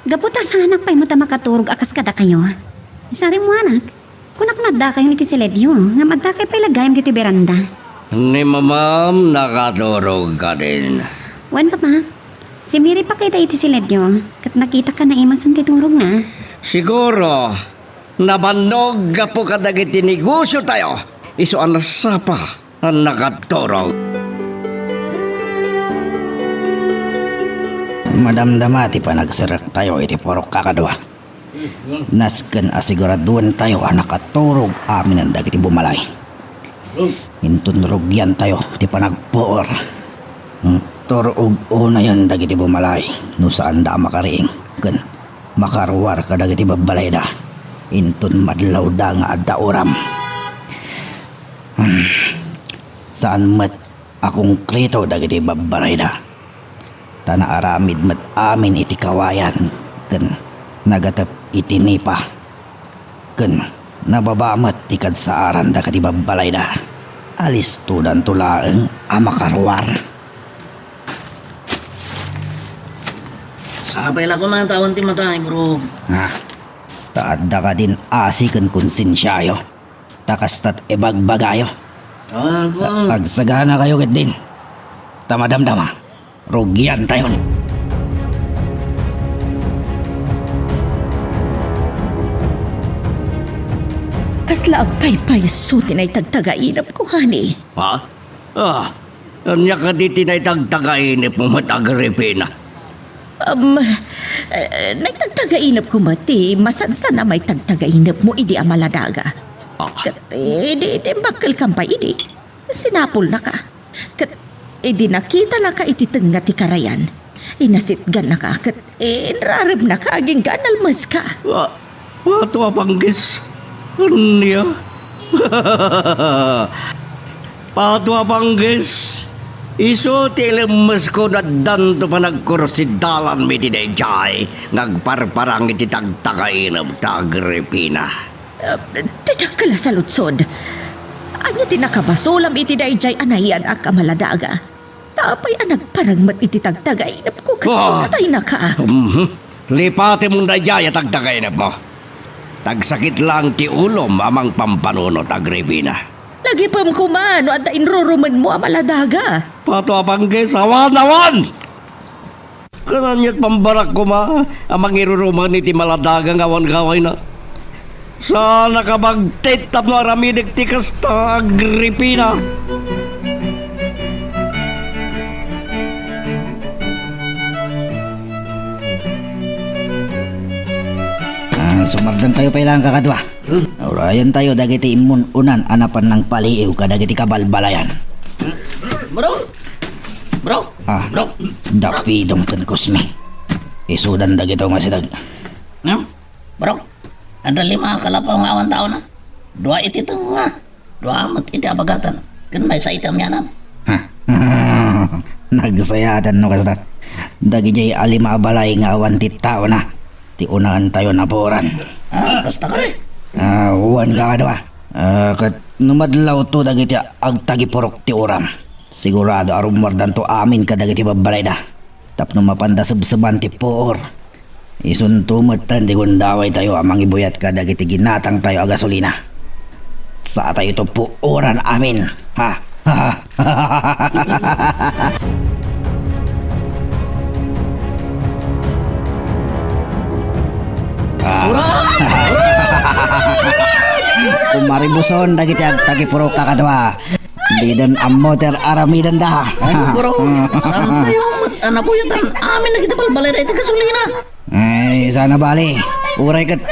Gaputa sa anak pa'y mata makaturog akas kada kayo. Isari mo anak, kunak nadda kayo ni Tisilidyo, nga madda kayo pa'y lagayam dito beranda. Ni mamam, nakaturog ka din. Wan papa, si Miri pa kayo tayo Tisilidyo, kat nakita ka na imas ang titurog na. Siguro, nabanog po kadagiti negosyo tayo. Iso ang nasapa ang nakaturog. Madamdama ti panagsarak tayo iti porok kakadwa. Nasken asiguraduan tayo nakaturog amin ang dagiti bumalay. Intunrugyan tayo ti panagpuor. Turog una yan dagiti bumalay no saan da makariing. Ken makarwar ka dagiti babalay da. Intun madlaw da nga adda oram. Saan met akong krito dagiti babalay da. Tana aramid met amin iti kawayan. Ken nagatap iti nipa. Ken nababamat ti kadsaaran da kati babalay da. Alis tudan tulaeng amakarwar. Sabay lang ko man tawon ti matay, bro. Taadda ka din asi ken konsensyayo. Takastat ebagbagayo. Agsagana kayo ket din. Tamadamdama. Rugyan tayo. Kasla ang paypay sutin ay tagtagainap ko, honey. Ha? Anya ka di tinaytagtagainip mo mat-Agripina. Nagtagtagainap ko mati, masansan na may tagtagainap mo, idi amaladaga. Kat, idi bakal kampay, idi. Sinapol na ka. Kat, idi nakita na ka ititeng nga ti karayan. Inasitgan na ka, kat, nararib na ka, aging ganalmas ka. Pato apanggis. Anya? Pato apanggis. Iso tilemes ko na danto pa nagkursidalan mi tinayjay. Nagparparang iti tagtakainab ta Agripina. Tiyak kala sa lutsod. Anya tinakabasulam iti dayjay anayan ak amaladaga. Tapay anag parang mat iti tagtagainap ko katay na ka. Lipati mong dayjay tagtakainab mo. Tagsakit lang ti ulom amang pampanunot Agripina. Lagi pam kumano at inruruman mo amaladaga. Pato apanggis, awan! Kananyat pambarak ko ma, amang iruruman iti maladagang awan-gaway na. Sana ka magtitap no araminig ti kasta Agripina. Sumardan tayo pa ilang kakadwa. Urayan tayo dagiti imun unan anapan ng paliiw kadagiti kabalbalayan. Bro! Bro! Bro! Dapidong kan kusmi. Isudan dagito nga sidag. No? Bro! Ada 5 kalapaw nga awan tao na. 2 iti nga. 2 amat iti abagatan. Kan may sa itam yanan. Nagsayadan no kasda. Dagiti alima balay nga awan ti tao na. Ti unaan tayo naporan. Basta ka rin. Uwan ka kadwa. Kat numadlaw to dagiti agtagi purok ti uram. Sigurado arumardan to amin ka dagiti babalay da. Tapno mapanda sabsaban ti poor. Isuntumatan di gundaway tayo amang ibuyat ka dagiti ginatang tayo a gasolina. Sa tayo to puuran amin. Ha? Kumaribuson dagiti agtagi puro kakadwa. Di dan amoter aramidan da. Bro! Saan tayo anapuyatan amin na kita balbalay na iti gasolina? Ay, sana bali. Uray kat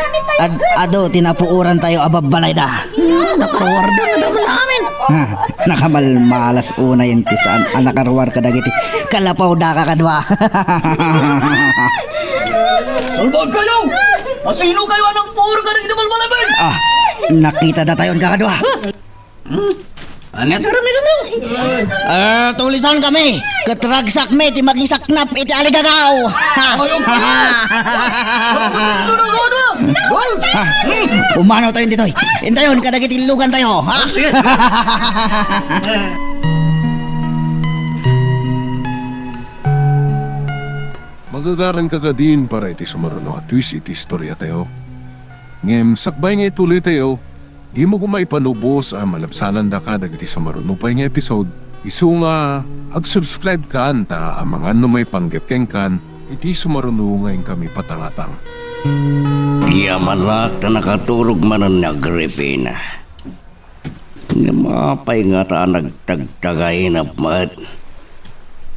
ado tinapuuran tayo ababalay da. Nakawarda na daw amin. Nakamalmalas una yung tisaan anakarwar ka dagiti kalapaw da kakadwa. Salbag kayo! Masino kayo anong puro ka rin iti balbalay ba? Nakita na tayo kakadwa. Ano ito rami na daw? Tulisan kami. Katragsak me ti maging saknap iti aligagaw. Umano tayo dito. Intayon kadagiti lugan tayo. Magagaran ka din para iti sumaruno at twist iti istorya tayo. Ngem, sakbay nga ituloy tayo. Di mo kumaipanubos ang malabsanan da ka dagiti sumaruno pa nga episode. Isu nga, ag-subscribe ka anta ang mga ano may panggepkeng kan, iti sumaruno ngayon kami patangatang. Yaman rak na nakaturog manan na Agripina. Nga mapay nga ta nagtagtagahinap mat.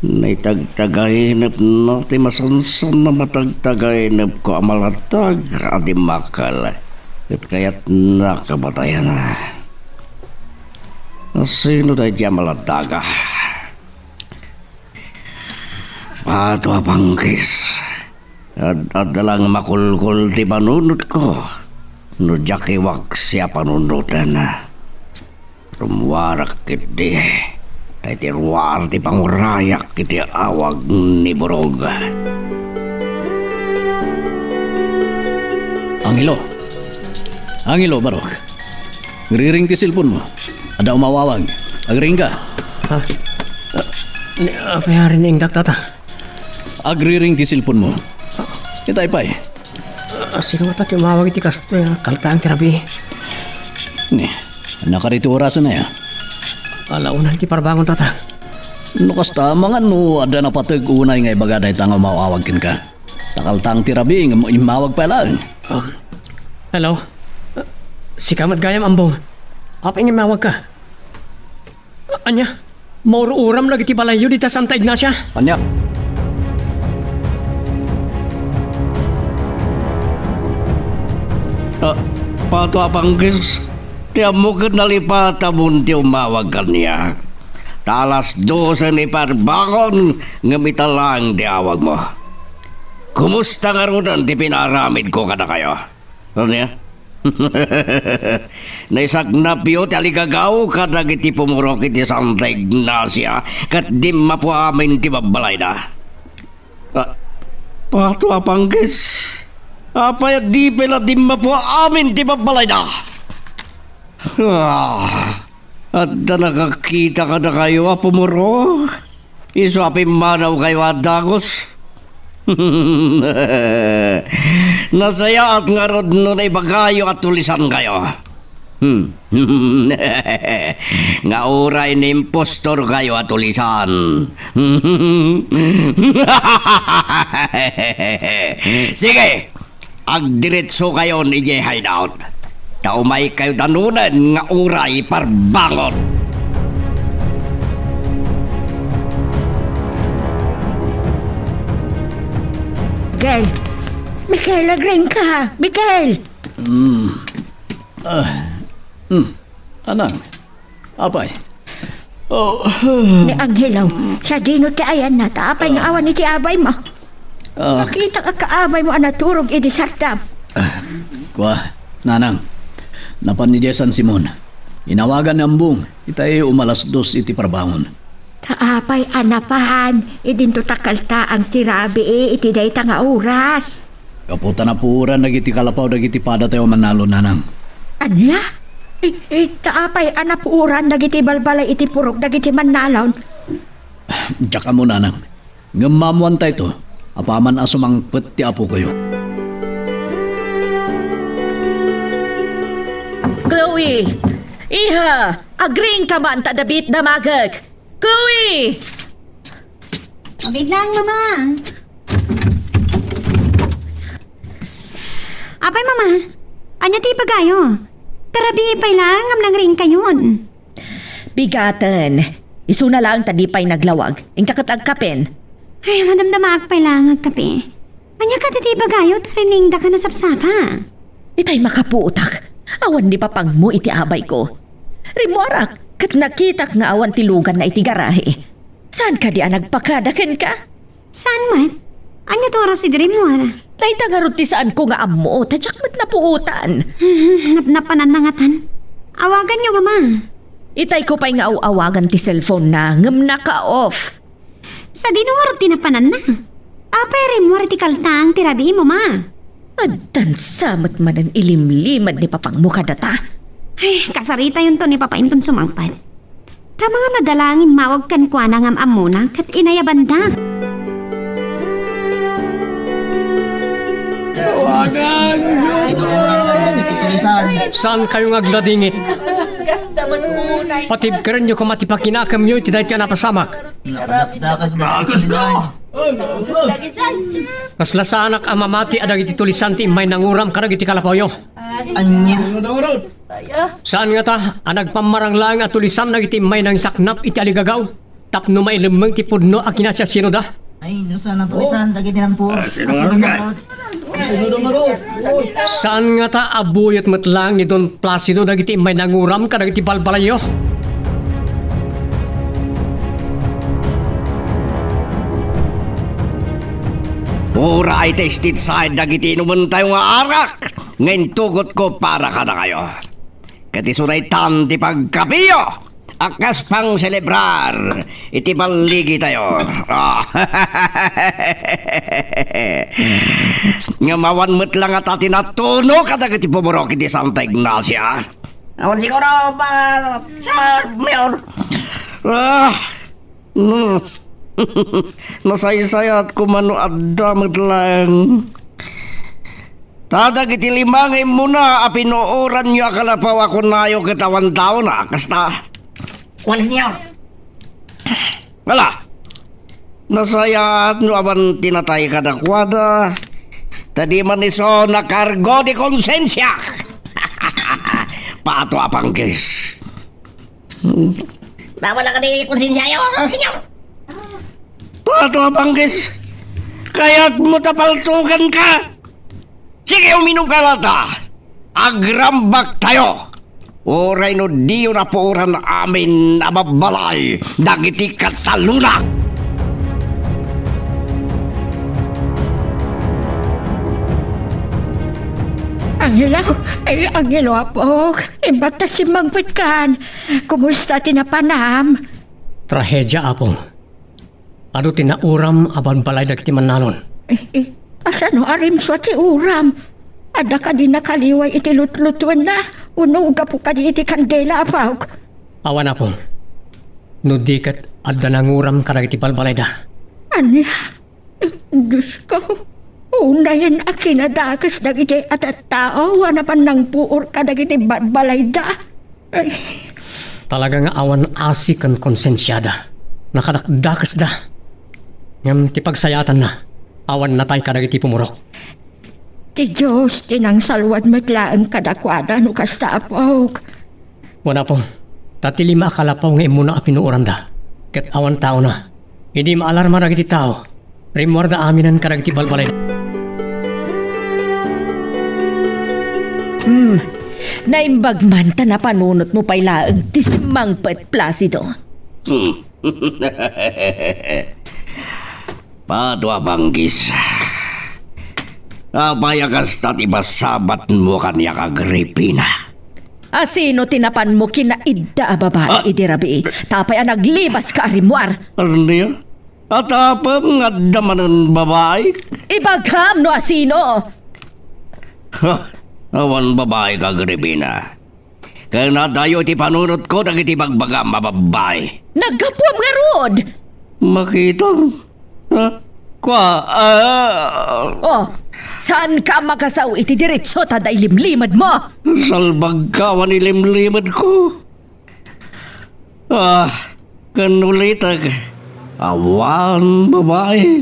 Naitagtagahinap na ti masansan na matagtagahinap ko amalatag adi makal. At kaya't nakabatayan na. Sino tayo diya malataga? Pato apangkis. At dalang makulkul ti panunod ko. No jakiwak siya panunutan na. Rumwarak kiti. Tayo ti ruwar ti pangurayak kiti awag ni Borog. Angelo, Barok. Ngriring ti silpon mo. Ada umawawag. Agring ka. Apa rin yung daktata? Agriring ti silpon mo. Itay pa'y. Sige mata ti umawag iti kasto yung kaltaang tirabi. Ni, nakarito orasan na ya. Alaunan ti parbangon tata. Kasta mga ada na patag unay nga ibagaday tanga umawawag kin ka. Takaltang tirabi nga imawag pa lang. Hello? Si Kamat Gayam Ambong. Apa ingin mawag ka? Anya? Mauro uram lagi ti balayo di ta Santa Ignacia? Anya? Pato apangkis. Tiyan mo ka nalipata munti umawag ka niya. Talas 12 ni parbangon ngamita lang di awag mo. Kumusta nga ron di pinaramid ko ka na kayo? Ano niya? Naisagnap yun taligagaw kadag iti pumurok iti Santa Ignacia kat di mapuamin ti babalay na. Pato apangkis. Apayat di pala di mapuamin ti babalay na. At nakakita ka na kayo pumurok. Iswapin manaw kayo adagos. Nasaya at nga rod nun ay bagayo at tulisan kayo. Nga oray ni impostor kayo at tulisan. Sige, agdiretso kayo ni J. Hideout. Taumay kayo danunan nga oray parbangon. Gel, Miguel, agring ka. Miguel! Anang, apay. Oh, Ni Angelaw, sa dino ti ayan na, taapay nga awan ni ti abay mo. Nakita ka kaabay mo ang naturog idisartap. kwa, nanang. Napan ni Jason Simon. Inawagan ni Ambong. Itay umalas 2 iti parbangon. Taapay anapahan, idinto takalta ang tirabi iti dayta nga oras. Kaputa na puran nagiti kalapaw dagiti pada tayo manalo nanang. Anya? Taapay anapuuran dagiti balbalay iti purok dagiti mannalon. Tsaka mo nanang. Ngamamuan tayo to. Apaman asumang pati apo kayo. Chloe! Iha! Agring ka man tadabit damagag! Chloe! Mabig lang, Mama. Apay, Mama. Anya ti pagayo? Tarabi pay lang am nang ring kayon. Bigatan. Isu na lang tadi pa'y naglawag. Ingkakatagkapin. Ay, madamdamak pay lang agkape. Anya ka ti pagayo tarining da ka na sapsapa. Itay makapuutak. Awan di papang mo iti abay ko. Rimuarak, kat nakitak nga awan tilugan na iti garahe. Saan ka di nagpakadakin ka? Saan mat? Anya to oras si Dreamwara? Naita nga ti saan ko nga amo, tadyak mat napuutan. Napnapanan na ngatan. Awagan niyo, Mama. Itay ko pa'y nga awagan ti cellphone na ngam naka-off. Sa dinungar tinapanan na. Apay rin mo ti kaltang tirabi mo, Ma. Adan samat manan ilimlimad ni papang mukha data. Ay, kasarita yun to ni Papa Inton sumangpad. Tama nga nadalangin mawag kan kwa na ngam amuna kat inayabanda. Saan kayo ngagladingit? Patibkaran nyo kung matipakinakam nyo, itiday ka napasamak. Kaslasanak ang mamati adag iti tulisan ti imay nanguram karag iti kalapaw yo. Saan nga ta, anag pamarang lang at tulisan nag iti imay nang saknap iti aligagaw. Tapno may lumang ti pudno a kinasya sino da. Ay, nusa na tulisan, dagiti lang po. Saan nga ta abuyot matlang ni Don Placido dagiti imay nanguram karag iti balbalayo. Pura ay tested side dagiti inuman tayo nga arak. Ngayon tugot ko para ka na kayo. Katisuray tan ti pagkapiyo. Akas pang celebrar. Iti baligi tayo. Nga mawan mo't lang at atin natuno kadagiti pumurok iti Santa Ignacia. Awan siguro ba, Sir Mayor? Nasaysayat ko mano adamad lang. Tadag iti limangay muna apinuoran nyo akalapaw ako nayo katawan tao na kasta. Wala niyo. Wala. Nasayat nyo aban tinatay kadakwada. Tadi man iso na kargo di konsensya. Pato apanggis. Wala ka di konsensya yun, senyor. Pato apanggis. Kaya't mo tapaltugan ka. Sige, uminom ka lata. Agrambak tayo. Oray no diyo na puuran amin ababalay. Dagiti kataluna. Angelo apok. Imbata si Mang Pitkan. Kumusta tinapanam? Trahedya apong. Ado tinauram aban balay dagiti mananon. Asano arim swati uram. Ada ka di nakaliway iti lutlutuan na. Unuga po ka di iti kandela apok. Awan apong. Nudikat adda nanguram karag iti balbalay da. Anya? Diyos ko. Unayan akinadakas dagiti at tao. Wana pa nang puor ka dagiti balbalay da. Talaga nga awan asik kan konsensyada. Nakadakdakas da. Ngam ti pagsayatan na. Awan natay kadagiti pumurok. Ti Diyos tinang salwad matlaang kadakwada no kasta apok. Wala pong. Tatilima akalapaw nga imuna apinuuran da. Ket awan tao na. Hindi maalarma dagiti tao. Rimwarda aminan kadagiti balbalay. Naimbagman ta na panunot mo pa'y laag ti si Mangpet Placido. Patwa banggis. Abayagas tat ibasabat mo kanya kagripina. Asino tinapan mo kinaidda a babae idirabi? Tapay ang naglibas ka arimwar. Ano niya? At apam nga daman ng babae? Ibagham no asino? Awan babae kagripina. Kaya na tayo iti panunot ko dagiti bagbagam mababay. Naggapuam nga rod! Makita? Ha? Oh, saan ka makasaw iti diretso taday limlimad mo? Salbag ka wanilimlimad ko. Kanulitag. Awan babae.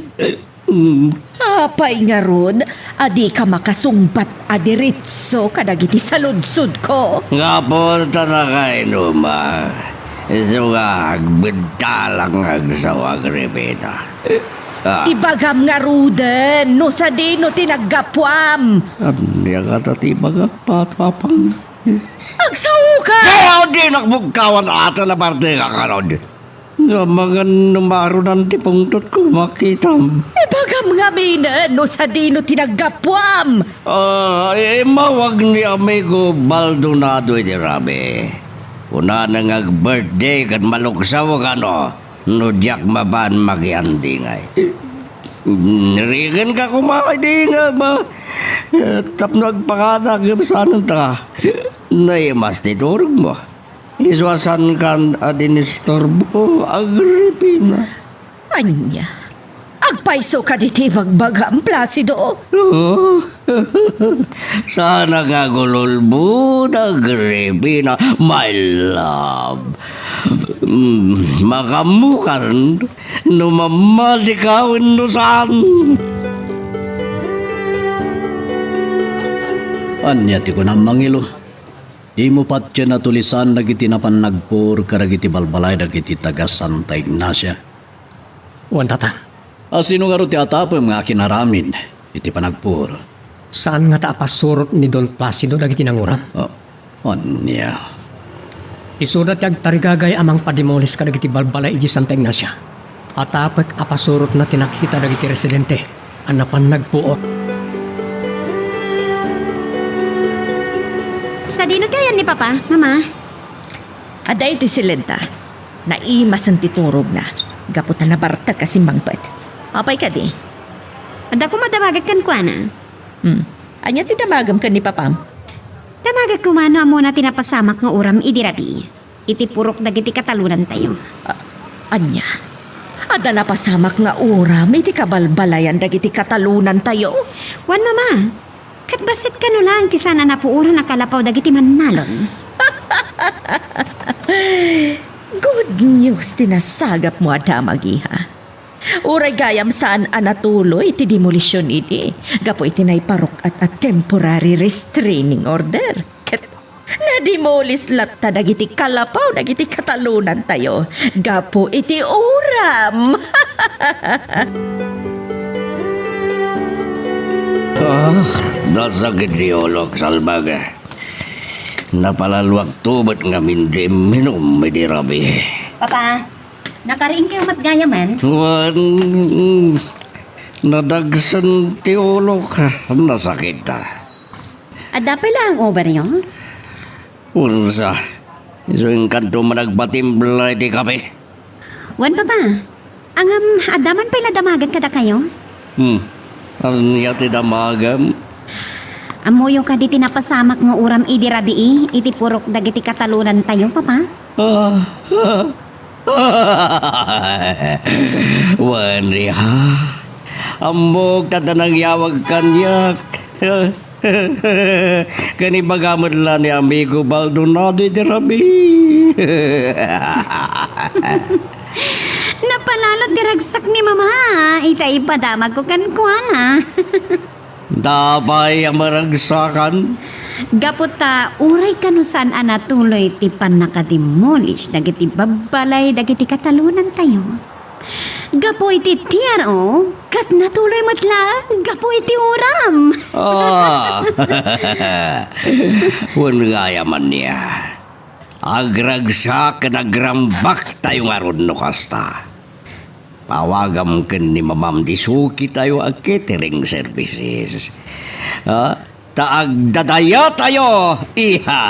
Apay nga rod, adi ka makasungbat a diretso kadagiti saludsud ko. Nga po na kayo ma. Isugag bintalang agsawag rebena. Ibagam nga ruden, no sa di no tinaggapuam. Anya ka tatibag patwapang. Agsaw ka! Kaya di nakbugkawan ata na parte ka karod. Nga mga numaro ng tipungtot ko makitam. Ibagam nga minen, no sa di no tinaggapuam. Mawag ni amigo Baldonado iti rabi. Una na nga birthday kan maluksaw ka no. No diyak maban magiandingay. Narigan ka kumakay di nga ba? Tapno agpakatak yung sanan ta. Naimas titurog mo. Iswasan kan adinistorbo agripina. Anya, agpaiso ka diti magbagam Placido. Sana nga gululbo agripina, my love. Makamukan numamadikawin no saan. Anya ti ko na mangilo. Di mo pat siya natulisan nagitinapan nagpur karagiti balbalay nagiti taga Santa Ignacia. Wan tata, Asino nga ro ti atapo yung mga kinaramin iti panagpur. saan nga ta apasurot ni Don Placido dagiti nanguram? Anya. Isudat yag tarigagay amang padimolis kadagiti balbalay iji Santa Ignacia. At apek apasurot na tinakita dagiti residente anapan nagpuot. Sa dino tayan ni Papa, Mama? Aday ti silenta, naimas ang titurog na. Gapot na nabarta kasi Mangpet. Apay ka di? Ada ko madamagag kan kwa na. Anya ti damagam ka ni Papam? Damagag kumano amo na tinapasamak nga uram idirabi. Iti purok dagiti katalunan tayo. Anya? Ada na pasamak nga uram, iti kabalbalayan dagiti katalunan tayo. Wan Mama, katbasit ka no lang kisana na puuran nakalapaw dagiti manalon. Good news tinasagap mo adamagi ha. Uray gayam saan anatuloy iti demolisyon iti. Gapo iti naiparok at temporary restraining order. Ket nadimolis latta dagiti kalapaw dagiti katalunan tayo. Gapo iti uram. Dasagit diolog salbaga. Napalaluag tubat nga mindi minum iti rabi. Papa, nakariing kayo matgaya man? Wan, nadagsan tiolog nasakit na. Ada pala ang over niyo? Unsa, iso yung kanto managpatimbla iti kape. Wan Papa, angam adaman pala damagan kada kayo? Ano niya ti damagam? Amoyo ka di tinapasamak nga uram idirabi iti purok dagiti katalunan tayo, Papa? Wani ha? Ambog tatanang yawag kanyak. Kanibagamot lang ni amigo Baldonado iti rabi. Napalalot diragsak ni Mama. Ita ipadamag ko kan kuana. Dabay ang maragsakan. Gaputa, uray kanusan anatuloy ti pan nakademolish dagiti babbalay dagiti katalunan tayo. Gapo iti tiar, oh. Kat natuloy matla, gapo iti uram. Wan gaya man niya. Agragsak na grambak tayo nga ron no kasta. Pawagam ken ni Mamam Disuki tayo ang catering services. Taagdadaya tayo, iha.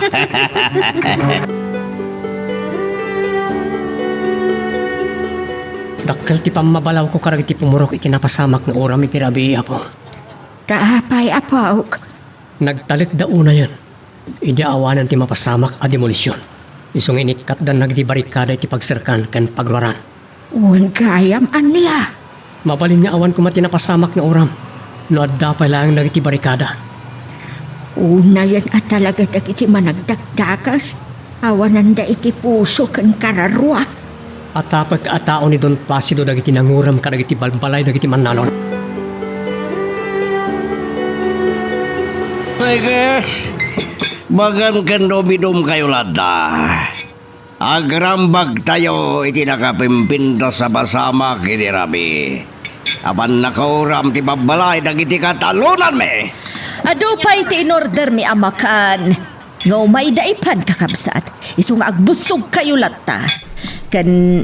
Dakkel ti pamabalaw ko karag iti pumurok iti napasamak nga uram iti rabi apo. Kaapay apaw. Nagtalik da una yan. Idi awanan ti mapasamak a demolisyon. Isong inikat dan nagdi barikada iti pagserkan ken pagruaran. Wan gayam aniya. Mabalin nga awan kumati napasamak nga uram. No adda pa lang nagiti barikada. Una yan at talaga dagiti managdagdagas. Awanan da iti puso kan kararwa. At tapag atao ni Don Placido dagiti nanguram kadagiti balbalay dagiti mannanon. Sige, bagan kan dominum kayo lada. Agrambag tayo iti nakapimpinta sa basama kini Rabi. Apan nakauram ti babalay dagiti katalunan me. Ado pa iti in-order mi amakan. Nga umay daipan kakabsat. Iso nga agbusog kayo latta. Kan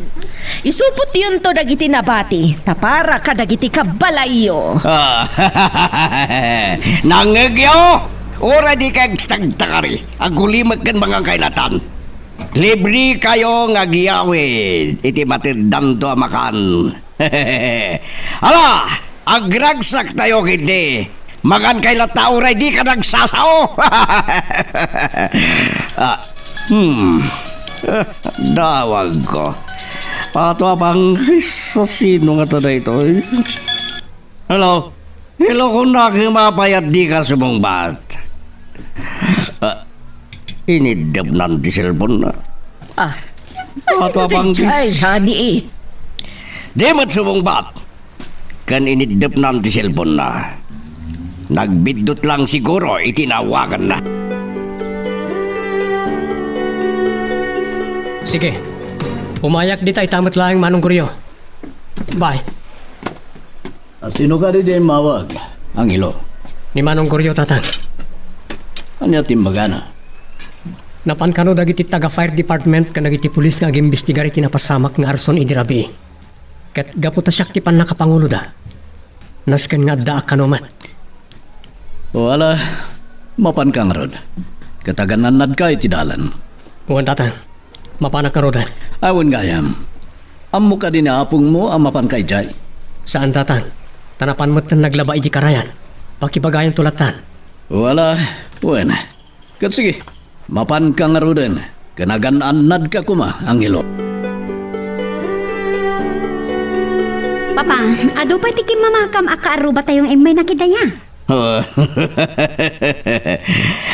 isupot yun to dagiti nabati. Tapara ka dagiti kabalayo. Nangegyo! Ora di kag stagtakari. Agulimag kan mga kailatan. Libre kayo nga giyawid. Iti matindam to amakan. Ala! Agragsak tayo kindi. Magan kay latauray di ka nagsasao. Dawag ko. Pato abang sa sino nga tada ito? Hello? Hello kung nakimapayat di ka sumungbat. Inidap nan di cellphone na. Pato abang Ay, honey. di mat sumungbat. Kan inidap nan di cellphone na. Nagbidot lang siguro itinawagan na. Sige. Umayak di tayo tamat lang manong kuryo. Bye. Sino ka rin din mawag? Ang ilo. Ni manong kuryo tatang. Anya timbagana? Napan kano dagiti taga fire department kan dagiti pulis nga agimbestigar iti napasamak nga arson idi rabi. Ket gaputa siya ti pan nakapangulo da. Nasken nga da kanomat. Wala, mapan kang rod. Katagananad ka iti dalan. Uwan tatang. Mapanak ka rodan. Awan gayam. Amo ka din apong mo ang mapan kay Jay. Saan tatang? Tanapan mo't naglaba iji karayan. Pakibagayan tulatan. Wala, buwan. Kat sige, mapan kang rodan. Kanagananad ka kuma ang ilo. Papa, ado pa tikim mamakam akaaruba tayong imay nakidaya.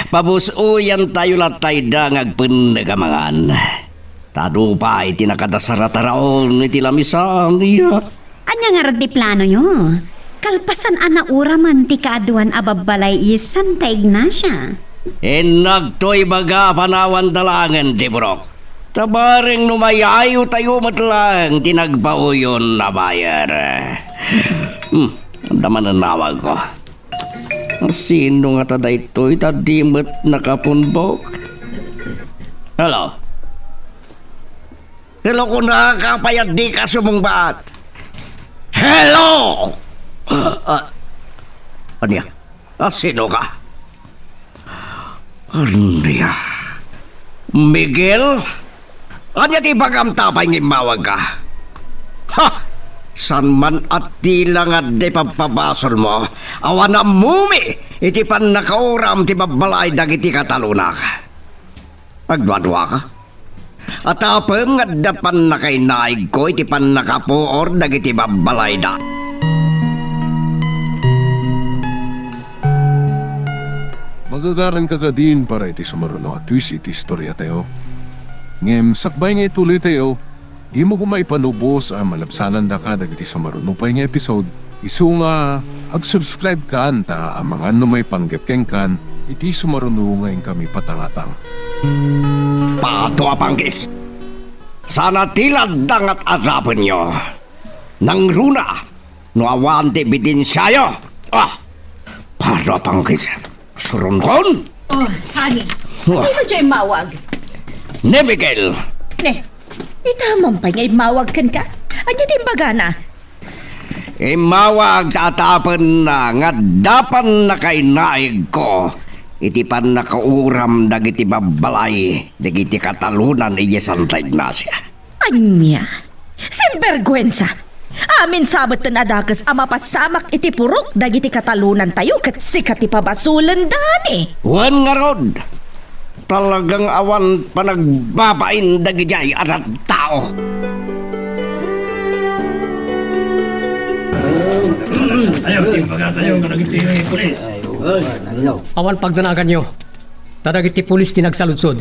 Pabusuyan tayo latay da ngagpenagamangan. Tado pa iti nakadasarataraon iti lamisan niya. Anya nga rod di plano nyo? Kalpasan ana uraman ti kaaduan ababalay is Santa Ignacia. Nagtoy baga panawan dalangan ti Borok. Tabaring numayayo tayo matlang tinagpauyon na bayar. Daman ang nawag ko. Sino nga tada ito? Itadimot nakapunbok. Hello? Hello kung nakakapayat di ka sumungbat. Hello! Anya? Sino ka? Anya? Miguel? Anya ti bagamtapay ngimawag ka? Ha! San man at di lang at di papabasol mo, awan na mumi, iti pan nakauram ti babalay dagiti katalunak. Pagdwadwa ka? At apeng at dapan na kay naig ko, iti pan nakapuor dagiti babalay da. Magagaran ka din para iti sumaruno at twist iti istorya tayo. Ngem, sakbay nga ituloy tayo. Di mo kumay panubos ang malabsanan da ka dagiti sumarunupay nga episode. Isu nga, ag-subscribe ka ta ang mga may panggapkeng kan, iti sumarunungay kami patangatang. Pato apangkis. Sana tiladang at arapin nyo. nang runa, no awan ti bidensyayo. Para Panggis, surun kon? Oh, honey. Sino dyan mawag? Ne, Miguel. Ne, itamang pa ngay mawag kan ka. At itimbaga na. Mawag tatapan na nga dapan na kay naig ko. Iti pan nakauram dagiti babalay dagiti katalunan iya Santa Ignacia. Anya, sinvergüenza. Amin sabot na adakas mapasamak iti purok dagiti katalunan tayo kat sikat ipabasulan dani. Wan nga rod. Talagang awan panagbabain dagiti arat tao. Awan pagdanagan nyo. Tadagiti pulis ti nagsaludsod.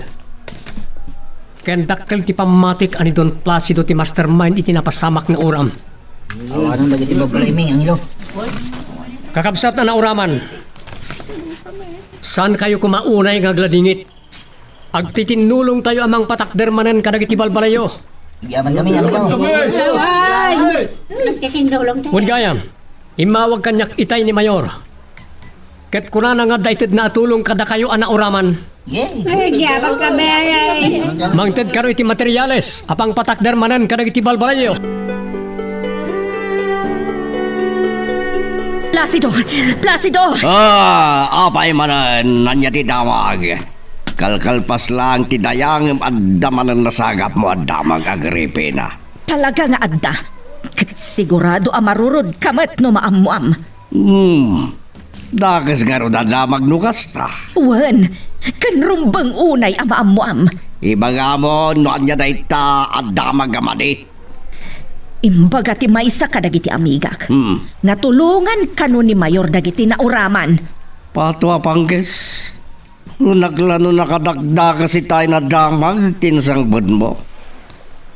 Ken dakkel ti pamatik ani Don Placido ti mastermind iti napasamak na uram. Anong dagiti babalayming ang ilo? Kakabsat na nauraman. Saan kayo kumaunay nga gladingit? Agtitinulong tayo amang patakdermanen kadagiti balbalayo. Yaman kami ang ilo. Wad gayam, imawag kanyak itay ni Mayor. Ket kuna nga daited na atulong kada kayo ana uraman. Mangted karo iti materyales, apang patakdermanen kadagiti balbalayo. Placido! Placido! Apay manan nanya ti damag. Kalkalpas lang ti dayang addaman ang nasagap mo adamag Agripina. Talaga nga adda. Kat sigurado marurod kamat no maamuam. Dakas nga ro dadamag nukasta. Wan, kanrumbang unay maamuam. Ibaga mo no anya dayta adamag amadi. Imbaga ti maysa kadagiti amigak. Natulungan kano ni Mayor dagiti nauraman. Patwa Panggis. Naglano nakadagda kasi tayo na damag tinsang bud mo.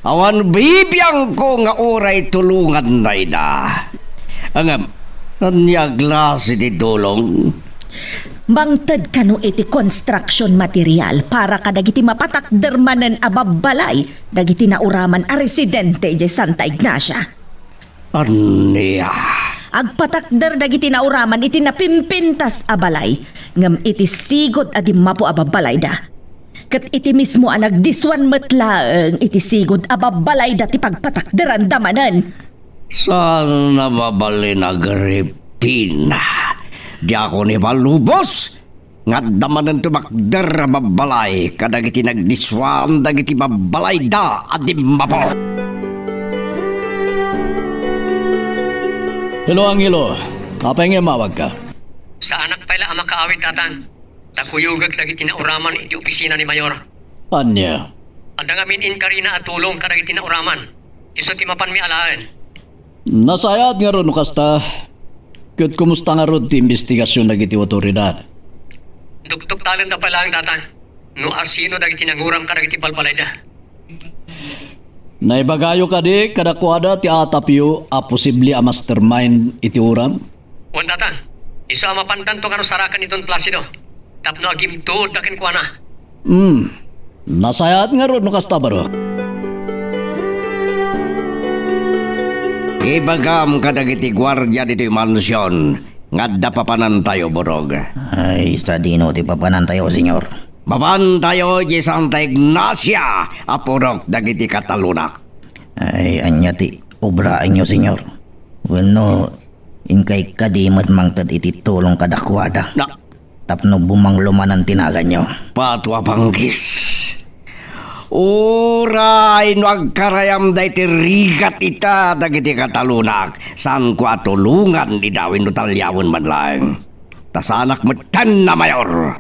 Awan bibiyang ko nga oray tulungan na ina. Angam, nanyagla si di dulong. Bangtad kano iti construction material para kadagiti mapatakdermanen ababalay dagiti nauraman a residente di Santa Ignacia. Aniya. Agpatakder dagiti nauraman iti napimpintas abalay ngam iti sigod adi mapo ababalay da. Kat iti mismo ang nagdiswan matlaeng iti sigod ababalay da ti pagpatakderan damanan. Saan nababalin Agripina? Di ako ni malubos. Nga damanan tumakder ababalay kadagiti nagdiswan dagiti babalay da adi mapo. Hello, Angelo. Apay nga mawag ka? Sa anak pala ang makaawit tatang. Takuyugag dagiti nauraman iti opisina ni Mayor. Anya? Anda ngamin in karina at tulong kadagiti nauraman. Iso ti mapan mi alaen. Nasayat nga ron kasta. Kat kumusta nga ron ti investigasyon dagiti otoridad? Duktok talent na pala ang tatang. No asino dagiti nanguram kadagiti balbalay da. Naibagayo ka di kadakwada ti atapyo a posible a mastermind iti uram? Wan tatang. Iso ang mapandan to kano sarakan ni Don Placido. Tapno agim tuod dakin kwa na. Nasayat nga ron kasta baro. Ibagam kadagiti gwardiya dito mansyon. Ngadda papanan tayo, Borog. Ay, sa dino ti papanan tayo, senyor. Baban tayo di Santa Ignacia, apurok dagiti katalunak. Ay, anya ti obraan nyo, senyor. Bueno, inkay kadimat mangtad iti tulong kadakwada. Tapno bumanglumanan tinagan nyo. Patwa Panggis. Uray no agkarayam da iti rigat ita dagiti katalunak. San ko atulungan di dawin no talyawon man lang. Tasanak metan na Mayor.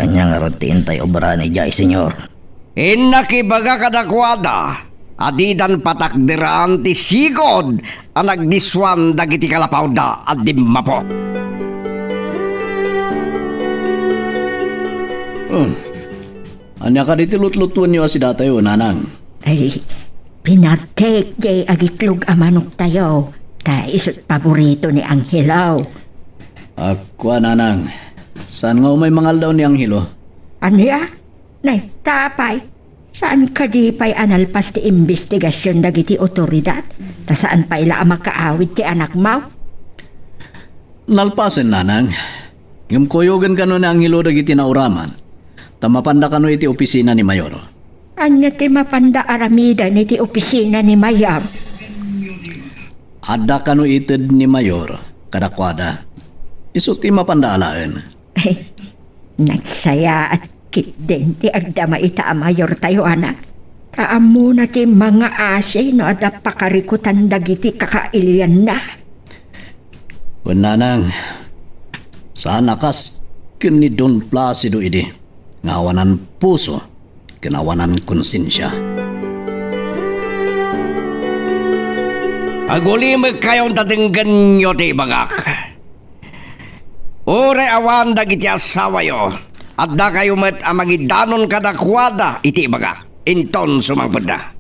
Anya nga rotiin tayo obraan ni Jai, senyor. Inakibaga kadakwada. Adidan patakderaan ti sigod ang nagdiswan dagiti kalapaw da at dimmapo. Anya ka diti lutlutuan niyo si datayo, nanang? Ay, pinatek jay agitlog amanok tayo. Ta isot paborito ni Angelaw. Aqua, nanang. Saan nga may mangal daw ni Angelo? Ano ya? Nay, tapay. Saan ka di pa'y analpas ti investigasyon dagiti otoridad? Ta saan pa ila ang makaawid ti anak mo? Nalpasen nanang. Ngam kuyogan kano na ang hilo dagiti nauraman. Tamapanda kano iti opisina ni Mayor. Anya ti mapanda aramida ni ti opisina ni Mayam. Ada kano ited ni Mayor kadakwada. Isu ti mapanda alaan. Nagsaya at kitden ti agdama ita a mayor tayo anak. Kaamo na ti mga ase no ada pakarikutan dagiti kakailian na. Nanang, sana kas kini Don Placido idi. Ngawanan puso, kinawanan konsensya. Agulimig kayong tatinggan nyo ti bagak. Ure awan dagiti asawa yo. At da kayo met amagidanon kadakwada iti bagak. Inton sumagpad.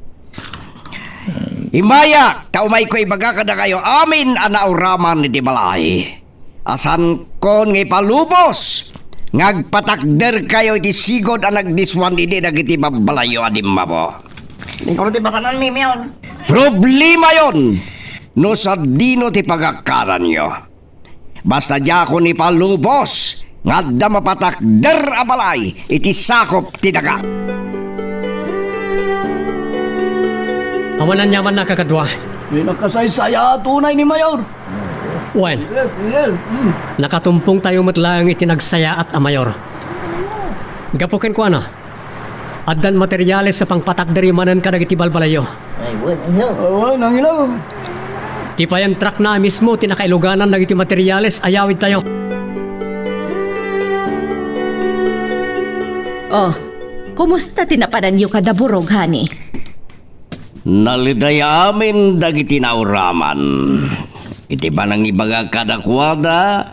Imaya, taumay ko ibaga kada kayo amin anauraman iti balay. Asan kon nga palubos. Ngagpatakder kayo iti sigod ang nagdiswan iti dagiti babalayo adim mabo. Ikaw ti bakanan mi Mayor. Problema yon. No sa dino ti pagakaran nyo. Basta di ako ni palubos. Nga mapatakder abalay iti sakop ti daga. Awanan yaman na kakadwa. Pinakasaysaya tunay ni Mayor. Wen, nakatumpong tayo matlang itinagsaya at amayor. Gapukin ko ano? Addan materyales sa pangpatakdari manan ka nagiti balbalayo. Nang ilaw. Ti pa yung truck na mismo tinakailuganan nagiti materyales ayawid tayo. Oh, kumusta tinapanan yung kadaburog, honey? Naliday amin dagiti nauraman. Iti ba nang ibaga kadakwada?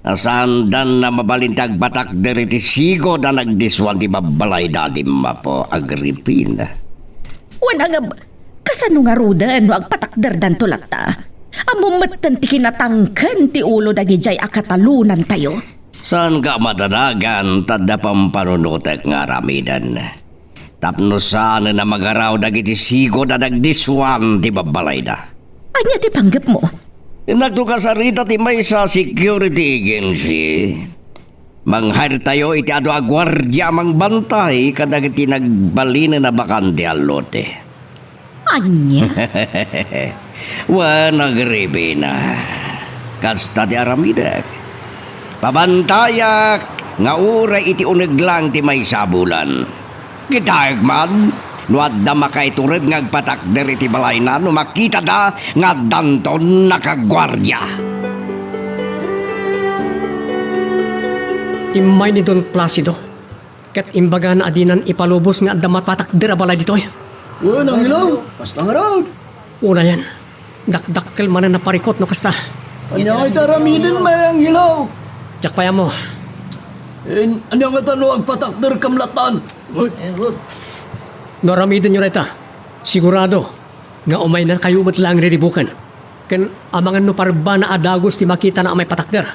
Nasandan na mabalintag batak deriti sigo na nagdiswan ti babalay dati mapo Agripina. Wala nga, kasano nga rudan, wag patakder dan tulak ta. Amumatan ti kinatangkan ti ulo dagi jay akatalunan tayo. Saan ka madadagan tadda pampanunutek nga ramidan? Tapno saan na magaraw dagiti sigo na nagdiswan ti babalay da. Anya ti panggap mo? Nagtukasarita ti may sa security agency. Manghire tayo iti ado a gwardya mang bantay kadagiti nagbalin na bakante alote. Anya? Nagribi na. Kasta ti aramidak. Pabantayak nga uray iti uneglang ti may sabulan. Kitayag man, nuadda makaiturid ngagpatakder iti balay na, no makita da nga danton nakagwardya. Imay ni Don Placido. Kat imbaga na adinan ipalubos nga adda mapatakder a balay dito. Nang ilaw. Basta nga raw. Una yan. Dakdakkel man na naparikot no kasta. Anya ay taramidin may ang ilaw. Tsak pa mo. Anya nga tano agpatakder kamlatan. Noramidin nyo reta. Sigurado nga umay na kayo matlang riribukan. Ken amangan no parba na adagos ti makita na amay patakder.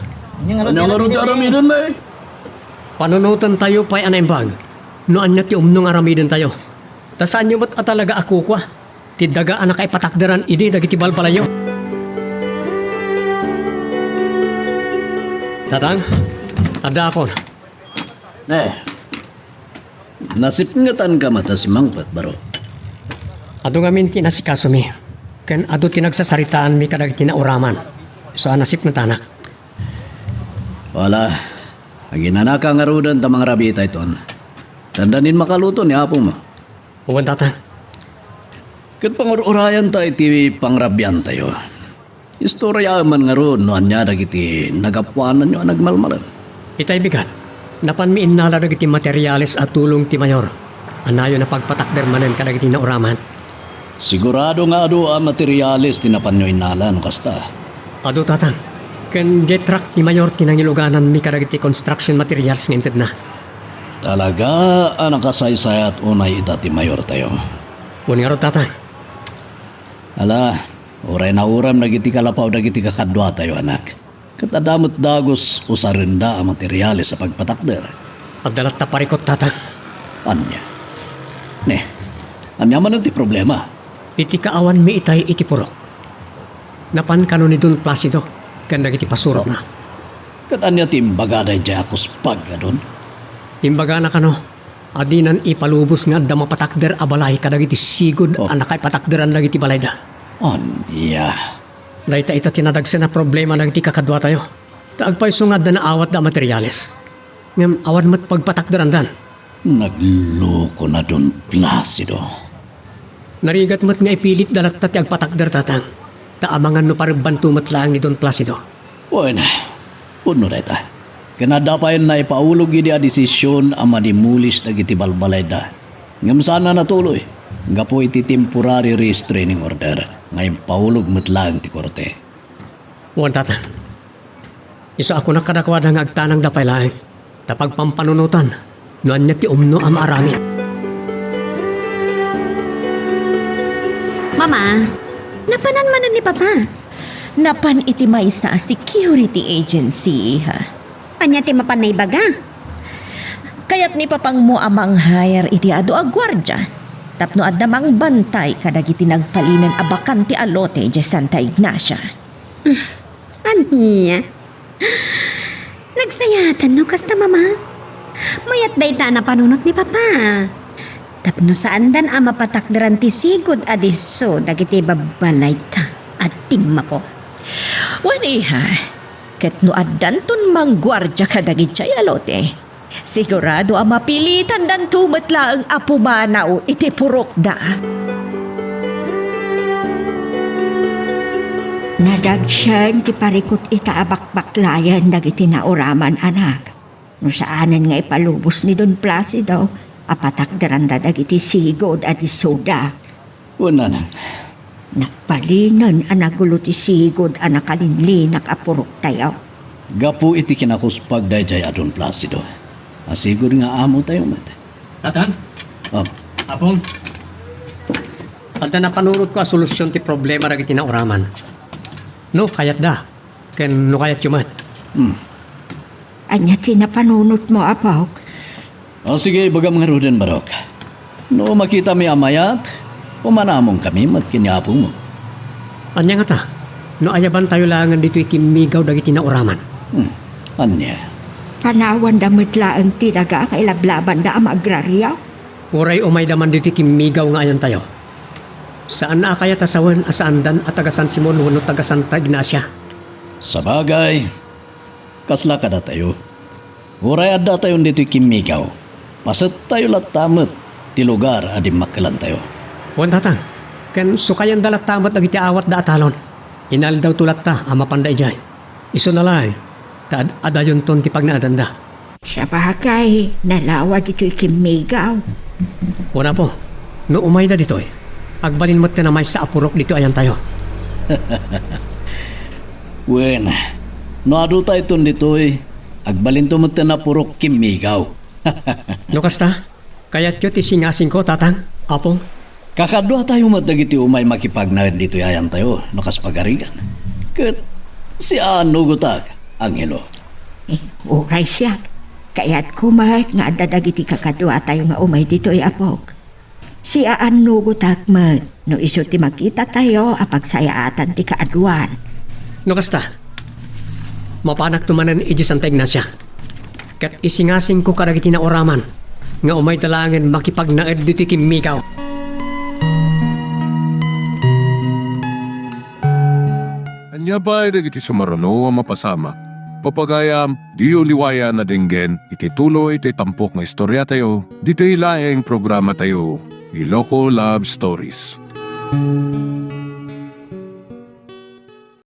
Anya nga rin taramidin may. Panunutan tayo pa'y anaimbag. No anya ti umnong aramidin tayo. Tasaan nyo mo't atalaga ako kwa. Ti daga anak ay patakderan idi dagiti balbalayo. Tatang, ada ako. Nasipngatan ka mata si Mangpat baro. Ado nga min kinasikaso mi. Ken ado tinagsasaritaan mi kadag tinauraman. So nasip na tanak. Wala. Aginanaka nga rudan ta mga rabi iton. Tandanin makaluto ni apo mo. Uwan tatang. Kat pangurayan ta iti pangrabyan tayo. Istorya man nga ron no anya dagiti nagapuanan nyo nagmalmalan. Itay bigat. Napan mi innala dagiti materyales at tulong ti mayor. Anayo na pagpatakder manen kadag iti nauraman. Sigurado nga ado ang materyales tinapan nyo inala no kasta. Ado tatang. Ken jet truck ni mayor tinangiluganan mi kadag iti construction materials nginted na. Talaga ang nakasaysay at unay ita ti mayor tayo. Uwan nga ro tatang. Ala, uray na uram nagiti kalapaw nagiti kakadwa tayo anak. Katadamot dagos usarinda ang materyales sa pagpatakder. Pagdalat ta parikot tatang. Anya? Anya man ti problema. Iti kaawan mi itay iti purok. napan kano ni Don Placido, kan dagiti pasurot na. Katanya timbaga day jay akos paggadon. Imbaga na kano, adinan ipalubos nga da mapatakder abalay kadagiti sigod anakay patakderan dagiti balay da. Anya. Dahita ita tinadagsa na problema dagiti kakadwa tayo. Taagpay sungad da naawat da materyales. Ngam awan mat pagpatakderan dan. Nagloko na Don Placido. Narigat mat nga ipilit dalat tati agpatakder tatang. Taamangan no paribanto mat lang ni Don Placido. Bueno, puno na ita. Kanadapayan na ipaulog gidi a desisyon ang manimulis na giti balbalay da. Ngam sana natuloy. Nga po iti temporary restraining order. Ngayon paulog matlang ti korte. Wan tatang. Isa ako nakadakwada nga agtanang dapay laeng. Tapag pampanunutan, noan niya ti umno am arami. Mama, napanan man na ni Papa. Napan iti may sa security agency, ha? Anya ti mapan na ibaga. Kaya't ni papang mo amang hire iti ado a gwardya. Tapno adamang bantay kadagiti nagpalinan abakan ti alote di Santa Ignacia. Anya? Nagsayatan no kasta mama. Mayat dayta na panunot ni Papa. Tapno saan dan ang mapatakdaran ti sigod adiso dagiti babalay ta at timma po. Waniha, ket no addanton mang gwardya kadagiti alote. Sigurado ang mapilitan dan tumatla ang apumanaw iti purok da. Nadagsan ti parikot itaabak-baklayan dagiti nauraman anak. No saanen nga ipalubos ni Don Placido, apatakdaran da dagiti sigod at isoda. Una nang. Nakpalinan ang nagulo ti sigod ang nakalinlinak apurok tayo. Gapu iti kinakuspag day jay a Don Placido. Asigod nga amo tayo mat. Tatang, Oh, apong. Adda na panurot ko a solusyon ti problema dagiti nauraman. No, kayat da. Ken no kayat yumat. Anya tinapanunot mo, Apaw. Sige, bagam nga Ruden Barok. No makita mi amayat, pumanamong kami matkinyapo mo. Anya nga ta, no ayaban tayo langan dito ikimigaw dagiti nauraman. Anya. Panawan damit laang tinaga ang ilablaban da ang agrarya. Uray umay daman dito ikimigaw nga ayan tayo. Saan na kaya tasawan asaan dan at taga San Simon wano taga Santa Ignacia? Sa bagay, kasla ka da tayo. Uray adda tayo dito ikimigaw. Pasat tayo latamot, ti lugar adim makalan tayo. Wan tatang, ken sukayan dalat tamat dagiti awat da atalon. Inal daw tulat ta ama panday jay. Iso na lang, tad adayon ton ti pagnadanda. Sa bagay, nalawa dito ikimigaw. Wala po, no umay da dito agbalin mo't na may sa apurok dito ayan tayo. Wen, no adu tayo ton dito agbalin to mo't na purok kimigaw. No kasta, kaya't yun ti singasing ko tatang, apong. Kakadwa tayo matagiti umay makipagnaid dito ayan tayo, nakas pagarigan. Kat si ano gutag, Angelo. Uray siya. Kaya't kumahat nga dadagiti kakadwa tayo nga umay dito Apog. Si aan nugutak man, no iso ti makita tayo apagsayaatan ti kaadwan. No kasta, mapanak tumanan iji Santa Ignacia. Kat isingasing ko kadagiti na oraman, nga umay talangan makipagnaed dito kimigaw. Anya ba dagiti sumarano ang mapasama? Papagayam, di uliwaya na dinggen, itituloy iti tampok nga istorya tayo, dito ilaeng programa tayo, Iloko Love Stories.